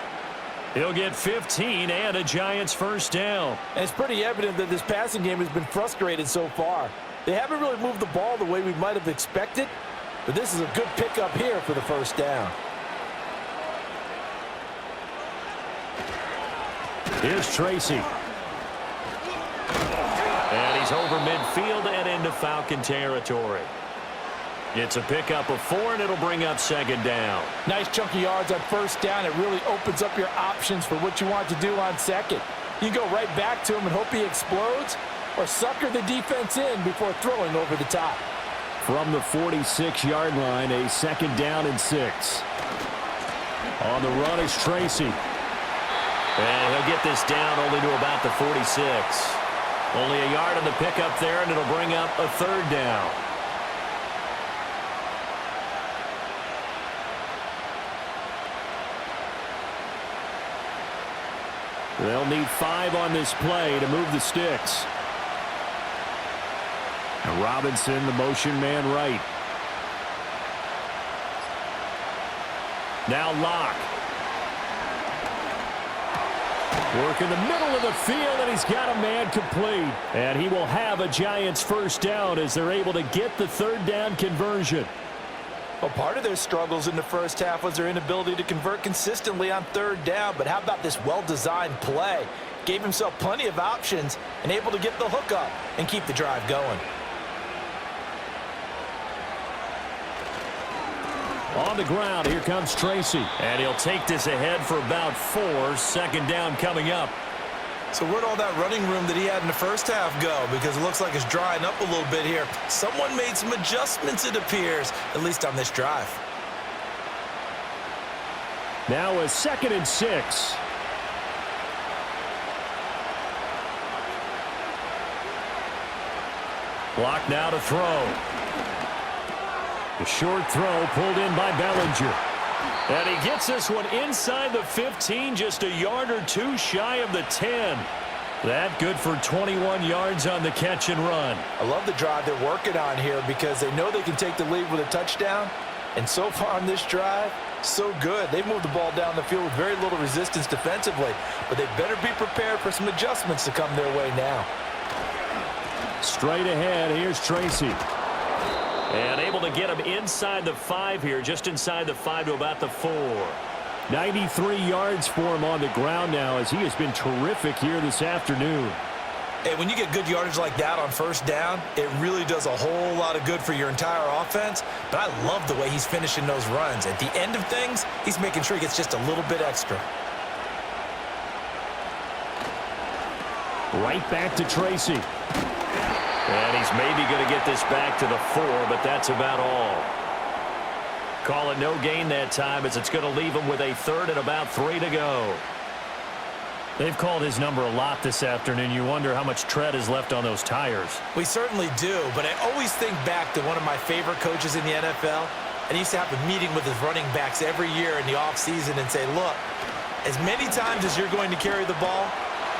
He'll get 15 and a Giants first down. And it's pretty evident that this passing game has been frustrated so far. They haven't really moved the ball the way we might have expected, but this is a good pickup here for the first down. Here's Tracy. And he's over midfield and into Falcon territory. It's a pickup of 4, and it'll bring up 2nd down. Nice chunky yards on first down. It really opens up your options for what you want to do on 2nd. You go right back to him and hope he explodes, or sucker the defense in before throwing over the top. From the 46-yard line, a 2nd down and 6. On the run is Tracy. And he'll get this down only to about the 46. Only a yard on the pickup there, and it'll bring up a 3rd down. They'll need 5 on this play to move the sticks. And Robinson, the motion man right. Now Locke. Work in the middle of the field, and he's got a man complete. And he will have a Giants first down as they're able to get the 3rd down conversion. Well, part of their struggles in the first half was their inability to convert consistently on 3rd down. But how about this well-designed play? Gave himself plenty of options and able to get the hook up and keep the drive going. On the ground, here comes Tracy. And he'll take this ahead for about 4. 2nd down coming up. So where'd all that running room that he had in the first half go? Because it looks like it's drying up a little bit here. Someone made some adjustments, it appears, at least on this drive. Now a 2nd and 6. Block now to throw. The short throw pulled in by Bellinger. And he gets this one inside the 15, just a yard or 2 shy of the 10. That good for 21 yards on the catch and run. I love the drive they're working on here because they know they can take the lead with a touchdown. And so far on this drive, so good. They've moved the ball down the field with very little resistance defensively. But they better be prepared for some adjustments to come their way now. Straight ahead, here's Tracy. And able to get him inside the 5 here, just inside the 5 to about the 4. 93 yards for him on the ground now as he has been terrific here this afternoon. Hey, when you get good yardage like that on 1st down, it really does a whole lot of good for your entire offense. But I love the way he's finishing those runs. At the end of things, he's making sure he gets just a little bit extra. Right back to Tracy. And he's maybe going to get this back to the 4, but that's about all. Call it no gain that time as it's going to leave him with a 3rd and about 3 to go. They've called his number a lot this afternoon. You wonder how much tread is left on those tires. We certainly do, but I always think back to one of my favorite coaches in the NFL. And he used to have a meeting with his running backs every year in the offseason and say, look, as many times as you're going to carry the ball.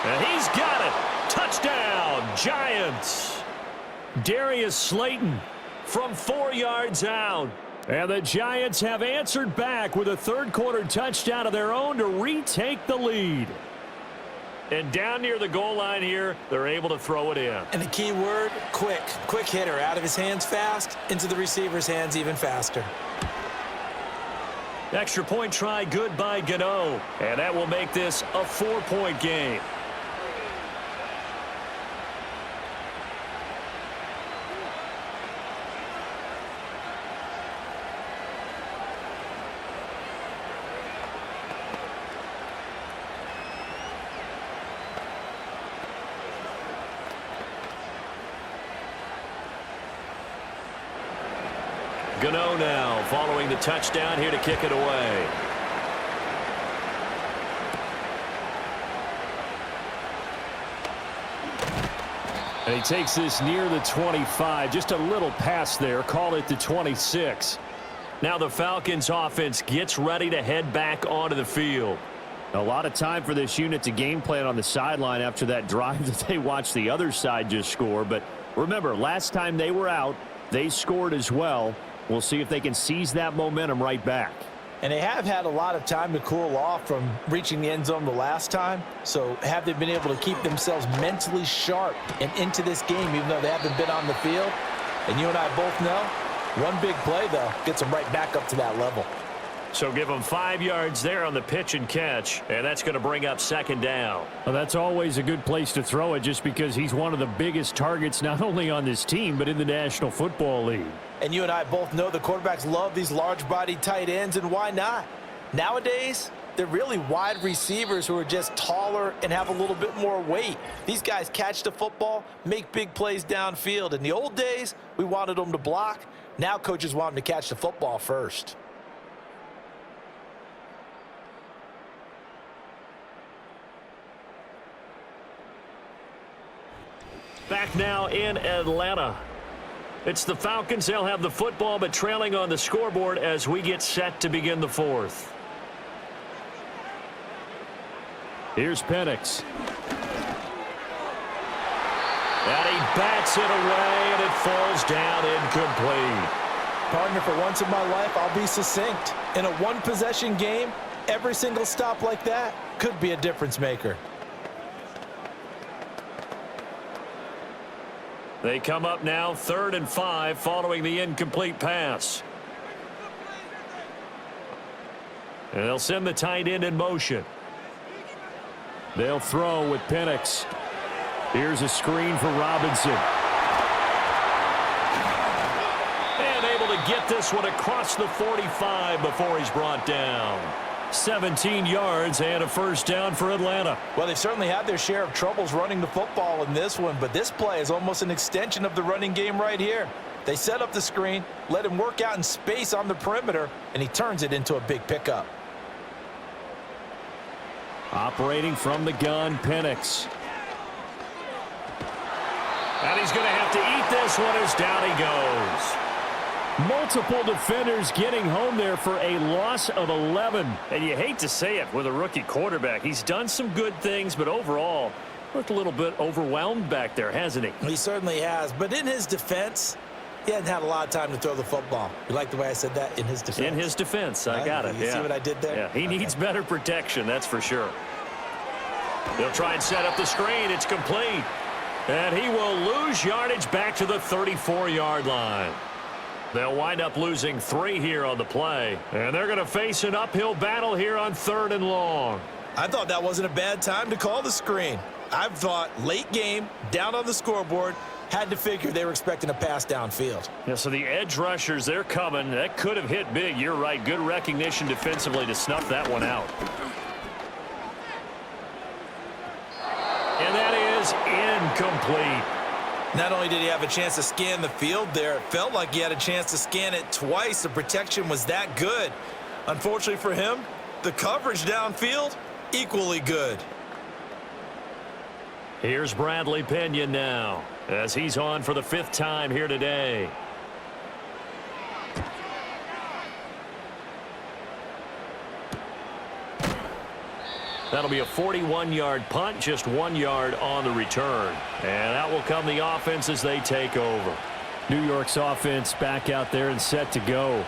And he's got it. Touchdown, Giants. Darius Slayton from 4 yards out. And the Giants have answered back with a 3rd quarter touchdown of their own to retake the lead. And down near the goal line here, they're able to throw it in. And the key word, quick. Quick hitter, out of his hands fast, into the receiver's hands even faster. Extra point try good by Gano. And that will make this a 4-point game. Gano now following the touchdown here to kick it away. And he takes this near the 25. Just a little pass there. Call it the 26. Now the Falcons offense gets ready to head back onto the field. A lot of time for this unit to game plan on the sideline after that drive that they watched the other side just score. But remember, last time they were out, they scored as well. We'll see if they can seize that momentum right back. And they have had a lot of time to cool off from reaching the end zone the last time. So have they been able to keep themselves mentally sharp and into this game even though they haven't been on the field? And you and I both know, one big play, though, gets them right back up to that level. So give him 5 yards there on the pitch and catch, and that's going to bring up 2nd down. Well, that's always a good place to throw it just because he's one of the biggest targets not only on this team but in the National Football League. And you and I both know the quarterbacks love these large-bodied tight ends, and why not? Nowadays, they're really wide receivers who are just taller and have a little bit more weight. These guys catch the football, make big plays downfield. In the old days, we wanted them to block. Now coaches want them to catch the football first. Back now in Atlanta. It's the Falcons. They'll have the football, but trailing on the scoreboard as we get set to begin the 4th. Here's Penix. And he bats it away, and it falls down incomplete. Partner, for once in my life, I'll be succinct. In a one-possession game, every single stop like that could be a difference maker. They come up now 3rd and 5 following the incomplete pass. And they'll send the tight end in motion. They'll throw with Penix. Here's a screen for Robinson. And able to get this one across the 45 before he's brought down. 17 yards and a first down for Atlanta. Well, they've certainly had their share of troubles running the football in this one, but this play is almost an extension of the running game right here. They set up the screen, let him work out in space on the perimeter, and he turns it into a big pickup. Operating from the gun, Penix. And he's going to have to eat this one as down he goes. Multiple defenders getting home there for a loss of 11. And you hate to say it with a rookie quarterback. He's done some good things, but overall, looked a little bit overwhelmed back there, hasn't he? He certainly has. But in his defense, he hadn't had a lot of time to throw the football. You like the way I said that? In his defense? In his defense. I got it. You see what I did there? Yeah, he needs better protection, that's for sure. They'll try and set up the screen. It's complete. And he will lose yardage back to the 34-yard line. They'll wind up losing 3 here on the play. And they're going to face an uphill battle here on 3rd and long. I thought that wasn't a bad time to call the screen. I thought late game, down on the scoreboard, had to figure they were expecting a pass downfield. Yeah, so the edge rushers, they're coming. That could have hit big. You're right. Good recognition defensively to snuff that one out. And that is incomplete. Not only did he have a chance to scan the field there, it felt like he had a chance to scan it twice. The protection was that good. Unfortunately for him, the coverage downfield, equally good. Here's Bradley Pena now, as he's on for the 5th time here today. That'll be a 41-yard punt, just 1 yard on the return. And out will come the offense as they take over. New York's offense back out there and set to go.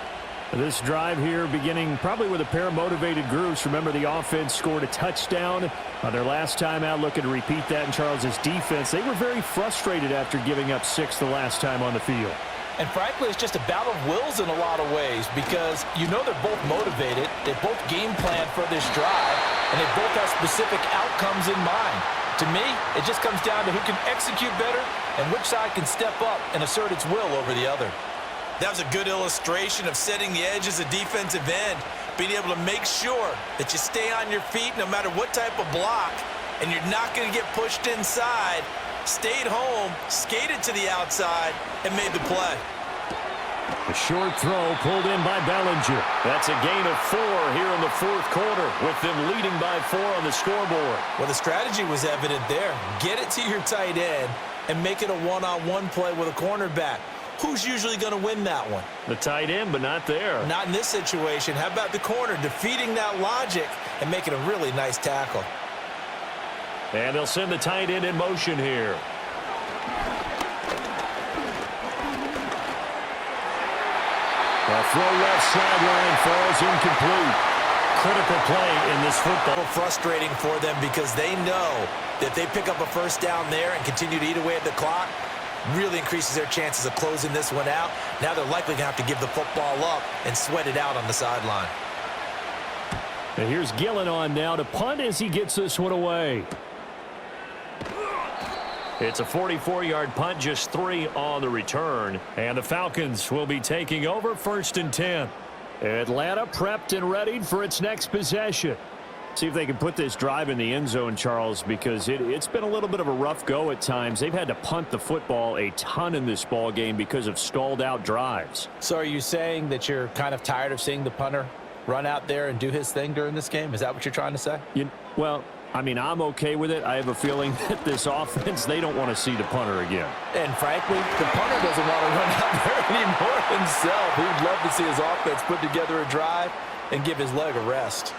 This drive here beginning probably with a pair of motivated groups. Remember, the offense scored a touchdown on their last time out, looking to repeat that in Charles's defense. They were very frustrated after giving up 6 the last time on the field. And frankly, it's just a battle of wills in a lot of ways because you know they're both motivated, they both game plan for this drive, and they both have specific outcomes in mind. To me, it just comes down to who can execute better and which side can step up and assert its will over the other. That was a good illustration of setting the edge as a defensive end, being able to make sure that you stay on your feet no matter what type of block, and you're not going to get pushed inside. Stayed home, skated to the outside, and made the play. A short throw pulled in by Bellinger. That's a gain of 4 here in the 4th quarter, with them leading by 4 on the scoreboard. Well, the strategy was evident there. Get it to your tight end and make it a one-on-one play with a cornerback. Who's usually going to win that one? The tight end, but not there. Not in this situation. How about the corner defeating that logic and making a really nice tackle? And they'll send the tight end in motion here. The throw left sideline falls incomplete. Critical play in this football. Frustrating for them because they know that they pick up a first down there and continue to eat away at the clock, really increases their chances of closing this one out. Now they're likely going to have to give the football up and sweat it out on the sideline. And here's Gillen on now to punt as he gets this one away. It's a 44-yard punt, just 3 on the return. And the Falcons will be taking over 1st and 10. Atlanta prepped and readied for its next possession. See if they can put this drive in the end zone, Charles, because it's been a little bit of a rough go at times. They've had to punt the football a ton in this ball game because of stalled-out drives. So are you saying that you're kind of tired of seeing the punter run out there and do his thing during this game? Is that what you're trying to say? Well, I mean, I'm okay with it. I have a feeling that this offense, they don't want to see the punter again. And frankly, the punter doesn't want to run out there anymore himself. He'd love to see his offense put together a drive and give his leg a rest.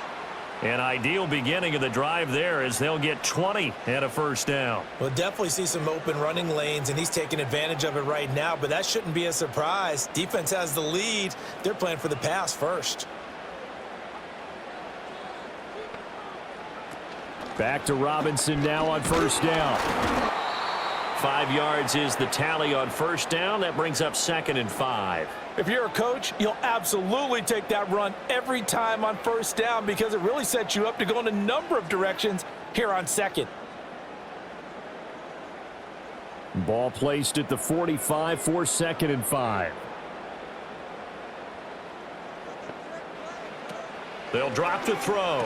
An ideal beginning of the drive there as they'll get 20 and a first down. We'll definitely see some open running lanes, and he's taking advantage of it right now, but that shouldn't be a surprise. Defense has the lead. They're playing for the pass first. Back to Robinson now on first down. 5 yards is the tally on first down. That brings up 2nd and 5. If you're a coach, you'll absolutely take that run every time on first down because it really sets you up to go in a number of directions here on 2nd. Ball placed at the 45 for 2nd and 5. They'll drop to throw.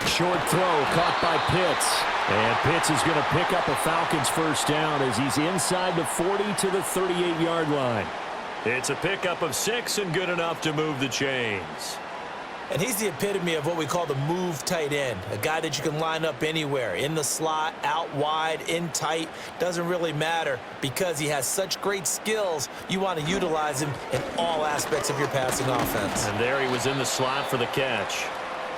Short throw caught by Pitts. And Pitts is going to pick up a Falcons first down as he's inside the 40 to the 38-yard line. It's a pickup of 6 and good enough to move the chains. And he's the epitome of what we call the move tight end, a guy that you can line up anywhere, in the slot, out wide, in tight, doesn't really matter because he has such great skills. You want to utilize him in all aspects of your passing offense. And there he was in the slot for the catch.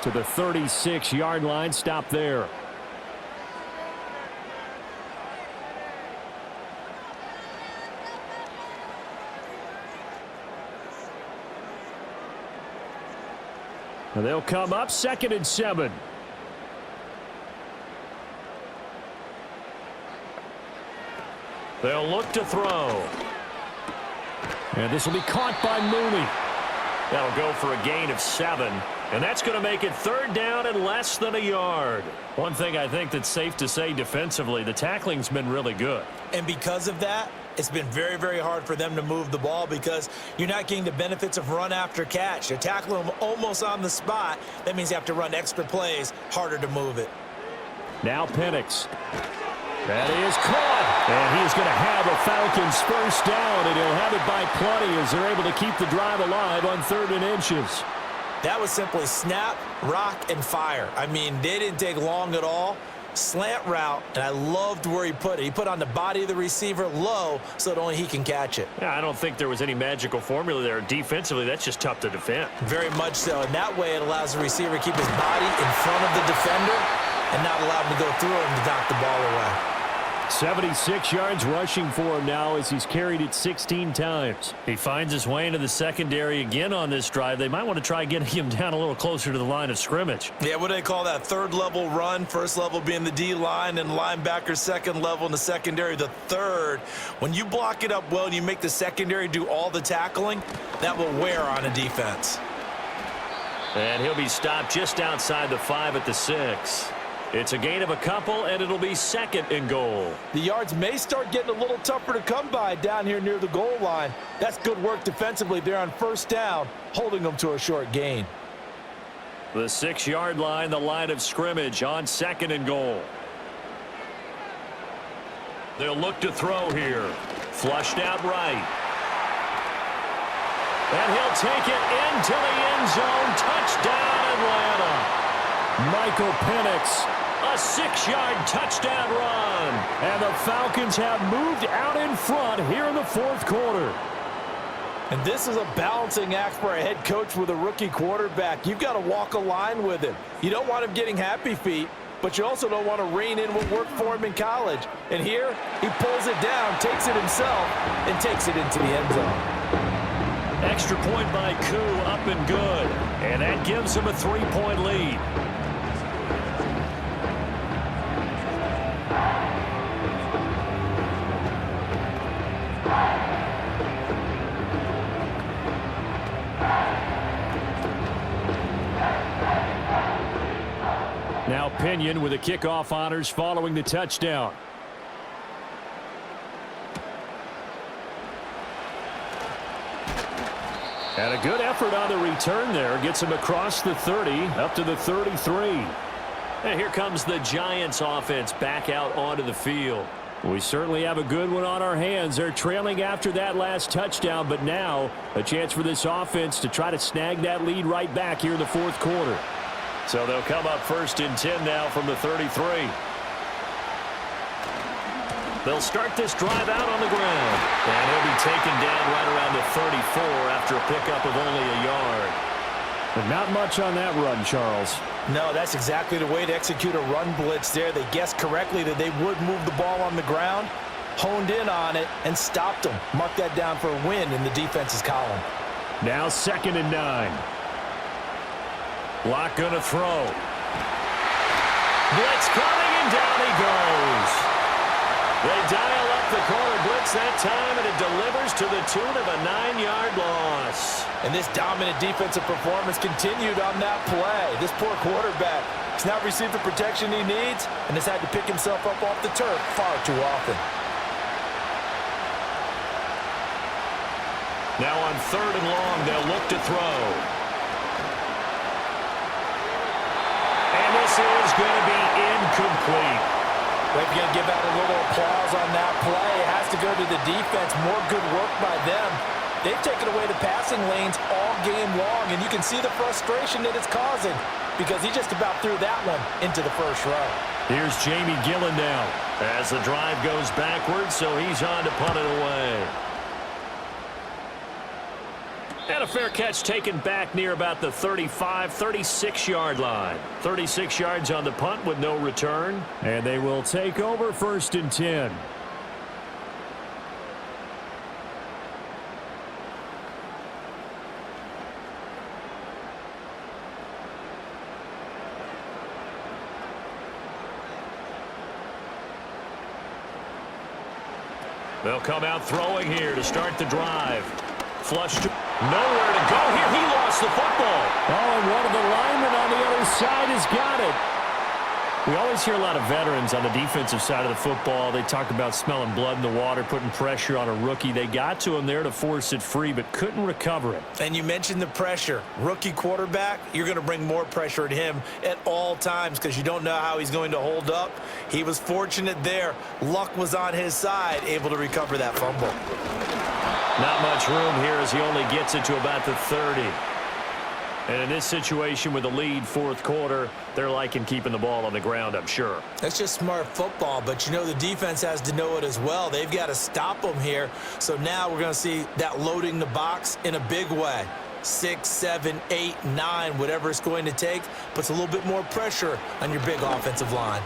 To the 36-yard line, stop there. And they'll come up 2nd and 7. They'll look to throw. And this will be caught by Mooney. That'll go for a gain of 7. And that's going to make it 3rd down and less than a yard. One thing I think that's safe to say defensively, the tackling's been really good. And because of that, it's been very, very hard for them to move the ball because you're not getting the benefits of run after catch. You're tackling them almost on the spot. That means you have to run extra plays, harder to move it. Now Penix. That is caught. And he's going to have a Falcons first down, and he'll have it by plenty as they're able to keep the drive alive on 3rd and inches. That was simply snap, rock, and fire. I mean, they didn't take long at all. Slant route, and I loved where he put it. He put on the body of the receiver low so that only he can catch it. Yeah, I don't think there was any magical formula there. Defensively, that's just tough to defend. Very much so. And that way it allows the receiver to keep his body in front of the defender and not allow him to go through him to knock the ball away. 76 yards rushing for him now as he's carried it 16 times. He finds his way into the secondary again on this drive. They might want to try getting him down a little closer to the line of scrimmage. Yeah, what do they call that? 3rd level run, 1st level being the D-line, and linebacker 2nd level in the secondary, the 3rd. When you block it up well and you make the secondary do all the tackling, that will wear on a defense. And he'll be stopped just outside the 5 at the 6. It's a gain of a couple, and it'll be 2nd and goal. The yards may start getting a little tougher to come by down here near the goal line. That's good work defensively there on 1st down, holding them to a short gain. The 6-yard line, the line of scrimmage on 2nd and goal. They'll look to throw here. Flushed out right. And he'll take it into the end zone. Touchdown, Atlanta. Michael Penix, a 6-yard touchdown run. And the Falcons have moved out in front here in the 4th quarter. And this is a balancing act for a head coach with a rookie quarterback. You've got to walk a line with him. You don't want him getting happy feet, but you also don't want to rein in what worked for him in college. And here, he pulls it down, takes it himself, and takes it into the end zone. Extra point by Koo, up and good. And that gives him a 3-point lead. Now Pinion with the kickoff honors following the touchdown. And a good effort on the return there. Gets him across the 30, up to the 33. And here comes the Giants offense back out onto the field. We certainly have a good one on our hands. They're trailing after that last touchdown, but now a chance for this offense to try to snag that lead right back here in the 4th quarter. So they'll come up 1st and 10 now from the 33. They'll start this drive out on the ground. And he'll be taken down right around the 34 after a pickup of only a yard. But not much on that run, Charles. No, that's exactly the way to execute a run blitz there. They guessed correctly that they would move the ball on the ground, honed in on it, and stopped them. Mark that down for a win in the defense's column. Now 2nd and 9. Lock gonna throw. Blitz coming, and down he goes. They dial up the corner blitz that time, and it delivers to the tune of a 9-yard loss. And this dominant defensive performance continued on that play. This poor quarterback has not received the protection he needs and has had to pick himself up off the turf far too often. Now on 3rd and long, they'll look to throw. is going to be incomplete. If you're going to give out a little applause on that play, it has to go to the defense. More good work by them. They've taken away the passing lanes all game long, and you can see the frustration that it's causing because he just about threw that one into the first row. Here's Jamie Gillen now as the drive goes backwards, so he's on to punt it away. And a fair catch taken back near about the 35, 36-yard line. 36 yards on the punt with no return. And they will take over 1st and 10. They'll come out throwing here to start the drive. Flush to nowhere to go here. He lost the football. Oh, and one of the linemen on the other side has got it. We always hear a lot of veterans on the defensive side of the football. They talk about smelling blood in the water, putting pressure on a rookie. They got to him there to force it free, but couldn't recover it. And you mentioned the pressure. Rookie quarterback, you're going to bring more pressure at him at all times because you don't know how he's going to hold up. He was fortunate there. Luck was on his side, able to recover that fumble. Not much room here as he only gets it to about the 30. And in this situation with the lead 4th quarter, they're liking keeping the ball on the ground, I'm sure. That's just smart football, but you know the defense has to know it as well. They've got to stop them here. So now we're going to see that loading the box in a big way. 6, 7, 8, 9, whatever it's going to take, puts a little bit more pressure on your big offensive line.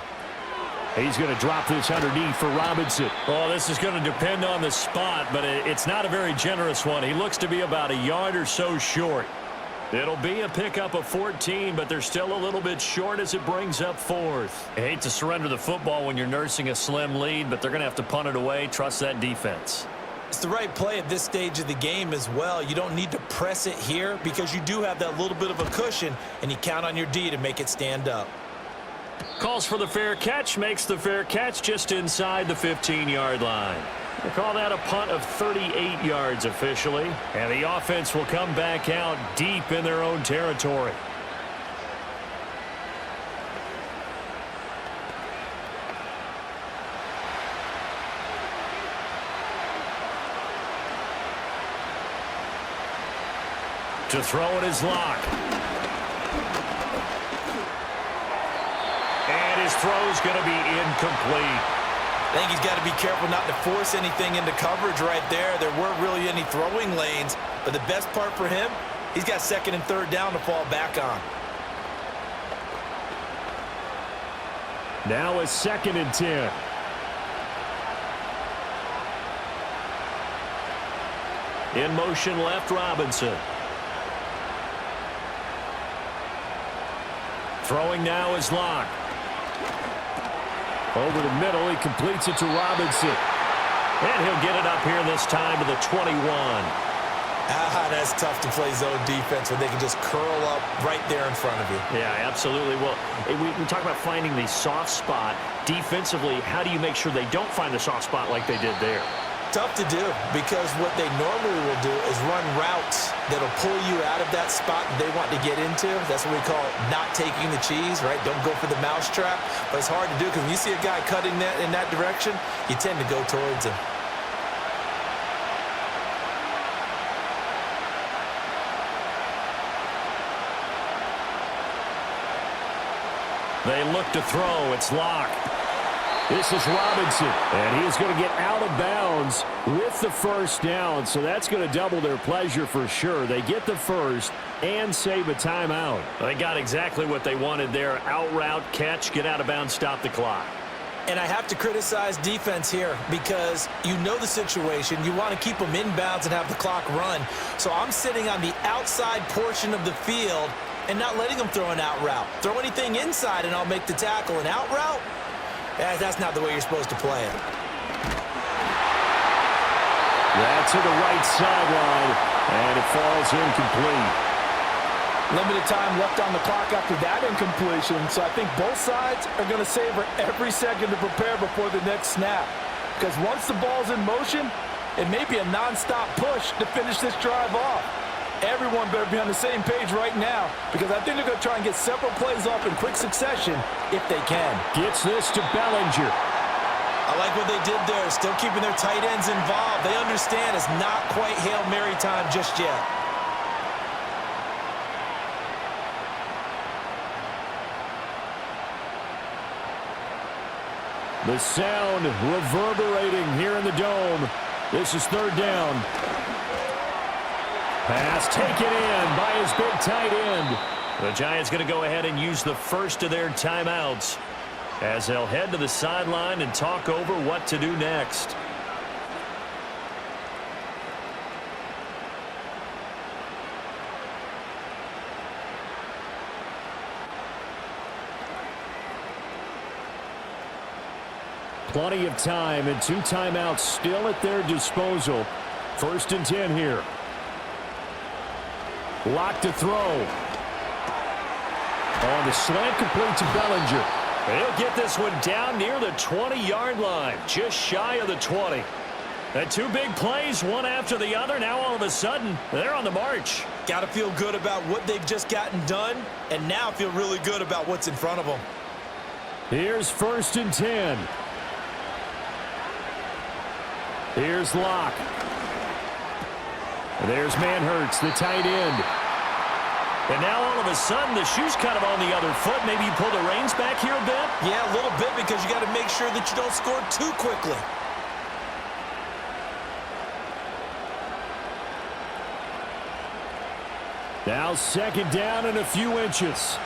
He's going to drop this underneath for Robinson. Oh, this is going to depend on the spot, but it's not a very generous one. He looks to be about a yard or so short. It'll be a pickup of 14, but they're still a little bit short as it brings up 4th. I hate to surrender the football when you're nursing a slim lead, but they're going to have to punt it away. Trust that defense. It's the right play at this stage of the game as well. You don't need to press it here because you do have that little bit of a cushion, and you count on your D to make it stand up. Calls for the fair catch, makes the fair catch just inside the 15-yard line. We'll call that a punt of 38 yards officially. And the offense will come back out deep in their own territory. To throw it is Locke. And his throw's going to be incomplete. I think he's got to be careful not to force anything into coverage right there. There weren't really any throwing lanes, but the best part for him, he's got 2nd and 3rd down to fall back on. Now a 2nd and 10. In motion left, Robinson. Throwing now is Locke. Over the middle, he completes it to Robinson. And he'll get it up here this time to the 21. That's tough to play zone defense when they can just curl up right there in front of you. Yeah, absolutely. Well, we talk about finding the soft spot. Defensively, how do you make sure they don't find the soft spot like they did there? Tough to do because what they normally will do is run routes that'll pull you out of that spot that they want to get into. That's what we call not taking the cheese, right? Don't go for the mousetrap. But it's hard to do because when you see a guy cutting that in that direction, you tend to go towards him. They look to throw. It's Locke. This is Robinson, and he is going to get out of bounds with the 1st down, so that's going to double their pleasure for sure. They get the 1st and save a timeout. They got exactly what they wanted there. Out route, catch, get out of bounds, stop the clock. And I have to criticize defense here because you know the situation. You want to keep them inbounds and have the clock run. So I'm sitting on the outside portion of the field and not letting them throw an out route. Throw anything inside and I'll make the tackle. An out route? That's not the way you're supposed to play it. That's to the right sideline, and it falls incomplete. Limited time left on the clock after that incompletion, so I think both sides are going to savor every second to prepare before the next snap. Because once the ball's in motion, it may be a nonstop push to finish this drive off. Everyone better be on the same page right now because I think they're going to try and get several plays off in quick succession if they can. Gets this to Bellinger. I like what they did there, still keeping their tight ends involved. They understand it's not quite Hail Mary time just yet. The sound reverberating here in the dome. This is third down. Pass taken in by his big tight end. The Giants going to go ahead and use the first of their timeouts as they'll head to the sideline and talk over what to do next. Plenty of time and 2 timeouts still at their disposal. 1st and 10 here. Lock to throw. On the slant, complete to Bellinger. He'll get this one down near the 20-yard line, just shy of the 20. And 2 big plays, one after the other. Now all of a sudden, they're on the march. Got to feel good about what they've just gotten done, and now feel really good about what's in front of them. Here's 1st and 10. Here's Locke. There's Manhurts, the tight end. And now all of a sudden, the shoe's kind of on the other foot. Maybe you pull the reins back here a bit? Yeah, a little bit because you got to make sure that you don't score too quickly. Now 2nd down and a few inches.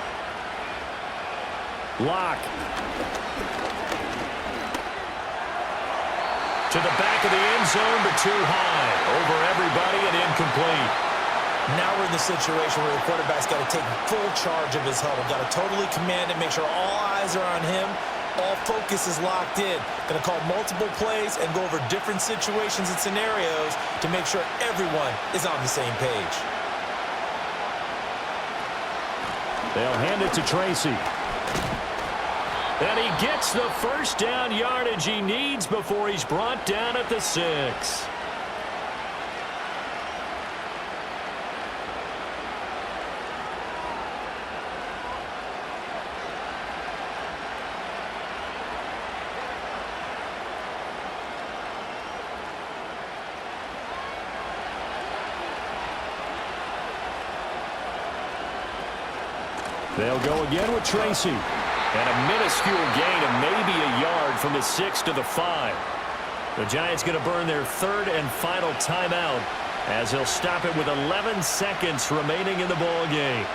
Locke. To the back of the end zone, but too high. Over everybody and incomplete. Now we're in the situation where the quarterback's got to take full charge of his huddle. Got to totally command it, make sure all eyes are on him. All focus is locked in. Going to call multiple plays and go over different situations and scenarios to make sure everyone is on the same page. They'll hand it to Tracy. And he gets the 1st down yardage he needs before he's brought down at the 6. They'll go again with Tracy. And a minuscule gain of maybe a yard from the 6 to the 5. The Giants going to burn their 3rd and final timeout as they'll stop it with 11 seconds remaining in the ball game.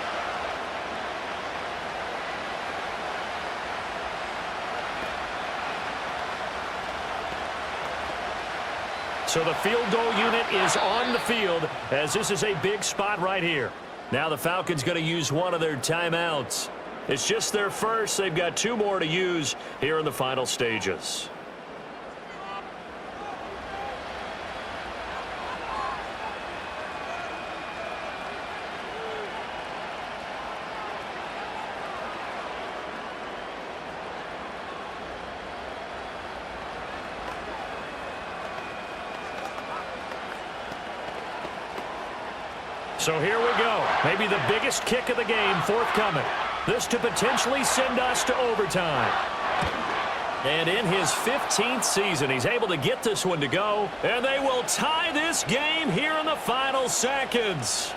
So the field goal unit is on the field as this is a big spot right here. Now the Falcons going to use one of their timeouts. It's just their first. They've got 2 more to use here in the final stages. So here we go. Maybe the biggest kick of the game forthcoming. This to potentially send us to overtime. And in his 15th season, he's able to get this one to go. And they will tie this game here in the final seconds.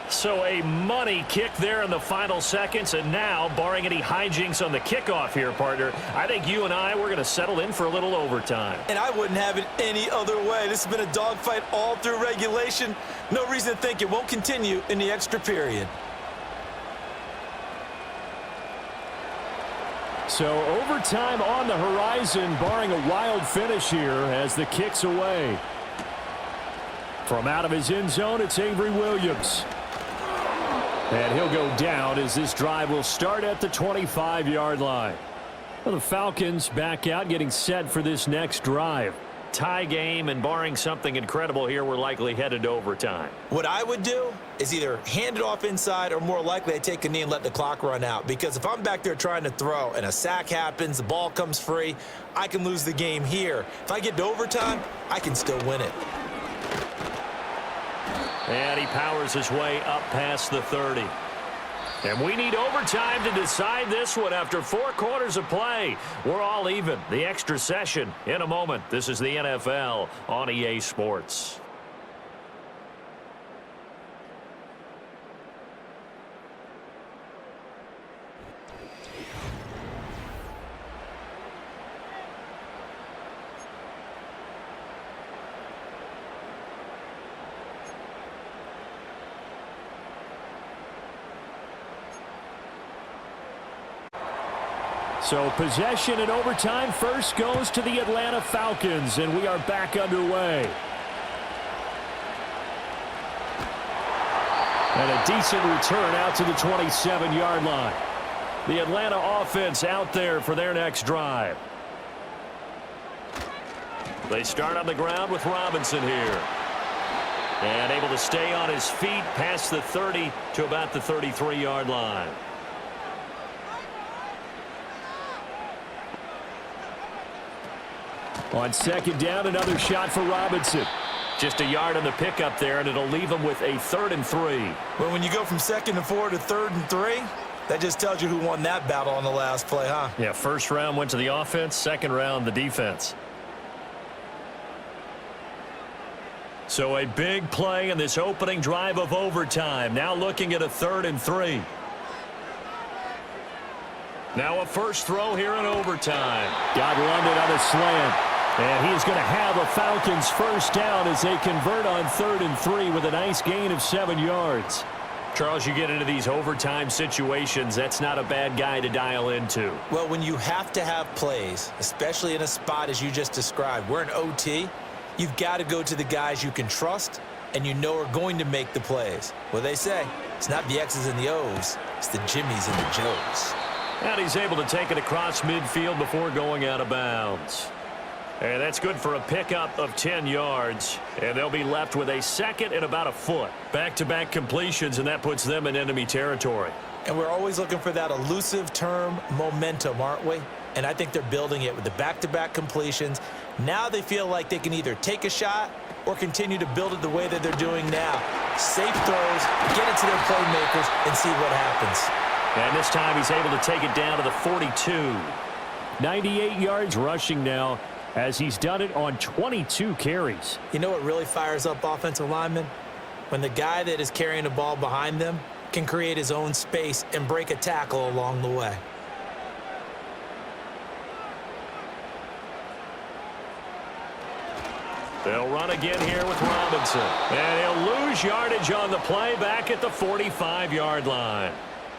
So a money kick there in the final seconds. And now, barring any hijinks on the kickoff here, partner, I think you and I, we're going to settle in for a little overtime. And I wouldn't have it any other way. This has been a dogfight all through regulation. No reason to think it won't continue in the extra period. So overtime on the horizon, barring a wild finish here as the kick's away. From out of his end zone, it's Avery Williams. And he'll go down as this drive will start at the 25-yard line. Well, the Falcons back out, getting set for this next drive. Tie game, and barring something incredible here, we're likely headed to overtime. What I would do is either hand it off inside or more likely I take a knee and let the clock run out. Because if I'm back there trying to throw and a sack happens, the ball comes free, I can lose the game here. If I get to overtime, I can still win it. And he powers his way up past the 30. And we need overtime to decide this one after 4 quarters of play. We're all even. The extra session in a moment. This is the NFL on EA Sports. So possession in overtime first goes to the Atlanta Falcons, and we are back underway. And a decent return out to the 27-yard line. The Atlanta offense out there for their next drive. They start on the ground with Robinson here. And able to stay on his feet past the 30 to about the 33-yard line. On second down, another shot for Robinson. Just a yard on the pickup there, and it'll leave him with a 3rd and 3. Well, when you go from 2nd and 4 to 3rd and 3, that just tells you who won that battle on the last play, huh? Yeah, first round went to the offense, second round the defense. So a big play in this opening drive of overtime. Now looking at a 3rd and 3. Now a first throw here in overtime. Got London on a slant. And he's going to have a Falcons first down as they convert on 3rd and 3 with a nice gain of 7 yards. Charles, you get into these overtime situations, that's not a bad guy to dial into. Well, when you have to have plays, especially in a spot as you just described, we're in OT, you've got to go to the guys you can trust and you know are going to make the plays. Well, they say it's not the X's and the O's, it's the Jimmies and the Joes. And he's able to take it across midfield before going out of bounds. And that's good for a pickup of 10 yards. And they'll be left with a 2nd and about a foot. Back-to-back completions, and that puts them in enemy territory. And we're always looking for that elusive term, momentum, aren't we? And I think they're building it with the back-to-back completions. Now they feel like they can either take a shot or continue to build it the way that they're doing now. Safe throws, get it to their playmakers, and see what happens. And this time he's able to take it down to the 42. 98 yards rushing now, as he's done it on 22 carries. You know what really fires up offensive linemen? When the guy that is carrying the ball behind them can create his own space and break a tackle along the way. They'll run again here with Robinson. And he'll lose yardage on the play back at the 45-yard line.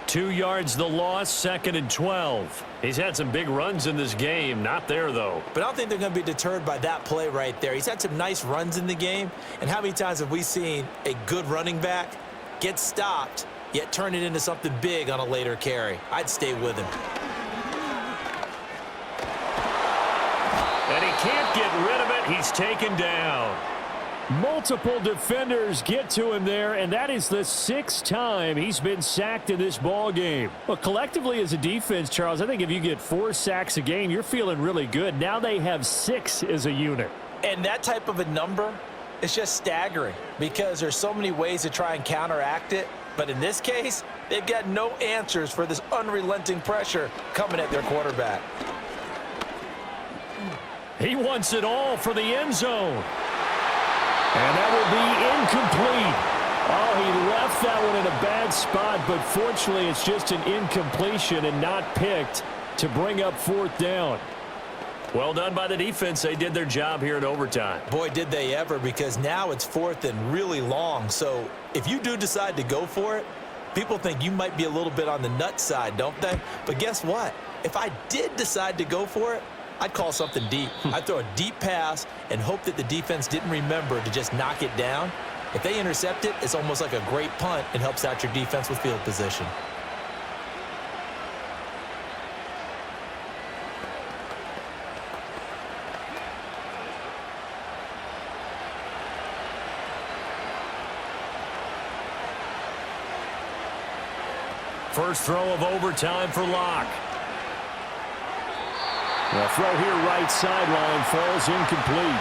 2 yards the loss, 2nd and 12. He's had some big runs in this game. Not there, though. But I don't think they're going to be deterred by that play right there. He's had some nice runs in the game. And how many times have we seen a good running back get stopped, yet turn it into something big on a later carry? I'd stay with him. And he can't get rid of it. He's taken down. Multiple defenders get to him there, and that is the 6th time he's been sacked in this ball game. Well, collectively as a defense, Charles, I think if you get 4 sacks a game, you're feeling really good. Now they have 6 as a unit. And that type of a number is just staggering because there's so many ways to try and counteract it. But in this case, they've got no answers for this unrelenting pressure coming at their quarterback. He wants it all for the end zone. And that will be incomplete. Oh, he left that one in a bad spot, but fortunately it's just an incompletion and not picked to bring up 4th down. Well done by the defense. They did their job here in overtime. Boy, did they ever, because now it's 4th and really long. So if you do decide to go for it, people think you might be a little bit on the nut side, don't they? But guess what? If I did decide to go for it, I'd call something deep. I'd throw a deep pass and hope that the defense didn't remember to just knock it down. If they intercept it, it's almost like a great punt. It helps out your defense with field position. First throw of overtime for Locke. The throw here right sideline falls incomplete.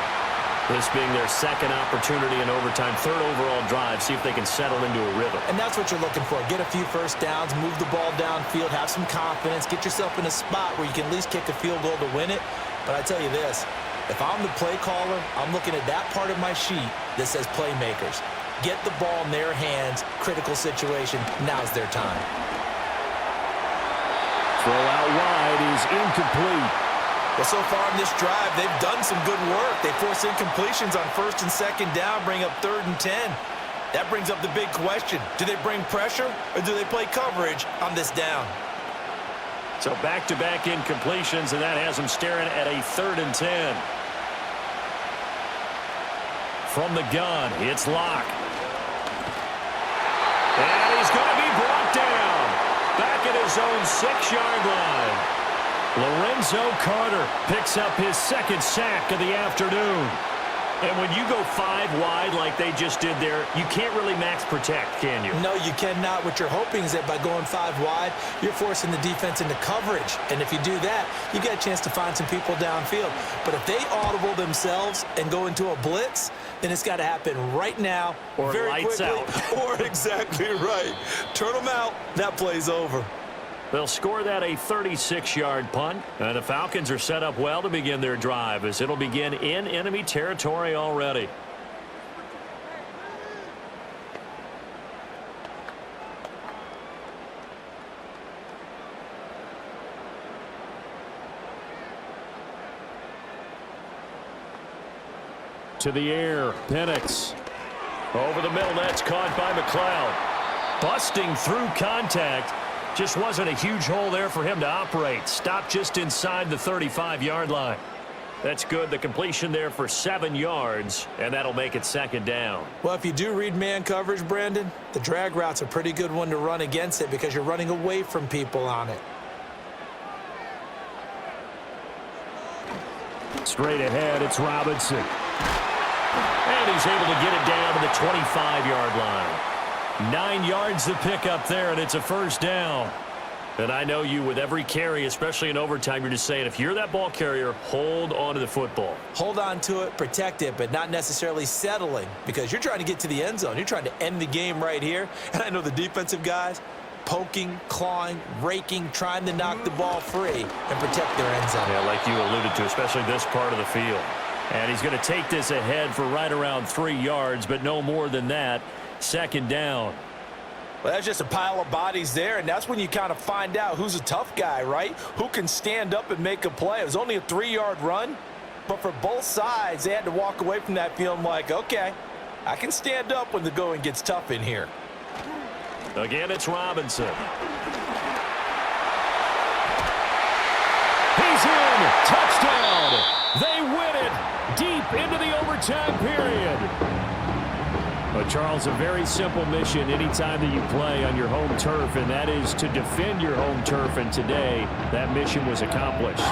This being their second opportunity in overtime, third overall drive, see if they can settle into a rhythm. And that's what you're looking for. Get a few first downs, move the ball downfield, have some confidence, get yourself in a spot where you can at least kick a field goal to win it. But I tell you this, if I'm the play caller, I'm looking at that part of my sheet that says playmakers. Get the ball in their hands, critical situation, now's their time. Throw out wide is incomplete. Well, so far in this drive, they've done some good work. They force incompletions on first and second down, bring up 3rd and 10. That brings up the big question. Do they bring pressure or do they play coverage on this down? So back-to-back incompletions, and that has them staring at a 3rd and 10. From the gun, it's Locke. And he's going to be brought down. Back at his own 6-yard line. Lorenzo Carter picks up his second sack of the afternoon. And when you go 5 wide like they just did there, you can't really max protect, can you? No, you cannot. What you're hoping is that by going 5 wide, you're forcing the defense into coverage. And if you do that, you get a chance to find some people downfield. But if they audible themselves and go into a blitz, then it's got to happen right now, or very lights quickly, out. Or exactly right. Turn them out. That play's over. They'll score that a 36-yard punt. And the Falcons are set up well to begin their drive as it'll begin in enemy territory already. To the air, Penix. Over the middle, that's caught by McLeod. Busting through contact. Just wasn't a huge hole there for him to operate. Stopped just inside the 35-yard line. That's good. The completion there for 7 yards, and that'll make it 2nd down. Well, if you do read man coverage, Brandon, the drag route's a pretty good one to run against it because you're running away from people on it. Straight ahead, it's Robinson. And he's able to get it down to the 25-yard line. 9 yards to pick up there, and it's a 1st down. And I know you, with every carry, especially in overtime, you're just saying, if you're that ball carrier, hold on to the football. Hold on to it, protect it, but not necessarily settling because you're trying to get to the end zone. You're trying to end the game right here. And I know the defensive guys poking, clawing, raking, trying to knock the ball free and protect their end zone. Yeah, like you alluded to, especially this part of the field. And he's going to take this ahead for right around 3 yards, but no more than that. 2nd down. Well, that's just a pile of bodies there, and that's when you kind of find out who's a tough guy, right? Who can stand up and make a play. It was only a 3-yard run, but for both sides, they had to walk away from that feeling like, okay, I can stand up when the going gets tough in here. Again, it's Robinson. He's in. Touchdown. They win it deep into the overtime period. But, Charles, a very simple mission anytime that you play on your home turf, and that is to defend your home turf. And today, that mission was accomplished.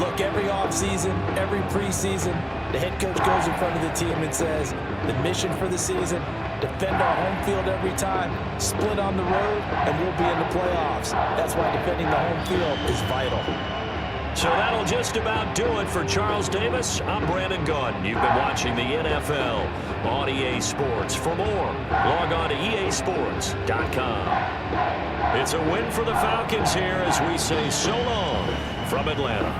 Look, every offseason, every preseason, the head coach goes in front of the team and says, the mission for the season, defend our home field every time, split on the road, and we'll be in the playoffs. That's why defending the home field is vital. So that'll just about do it for Charles Davis. I'm Brandon Gaudin. You've been watching the NFL on EA Sports. For more, log on to easports.com. It's a win for the Falcons here as we say so long from Atlanta.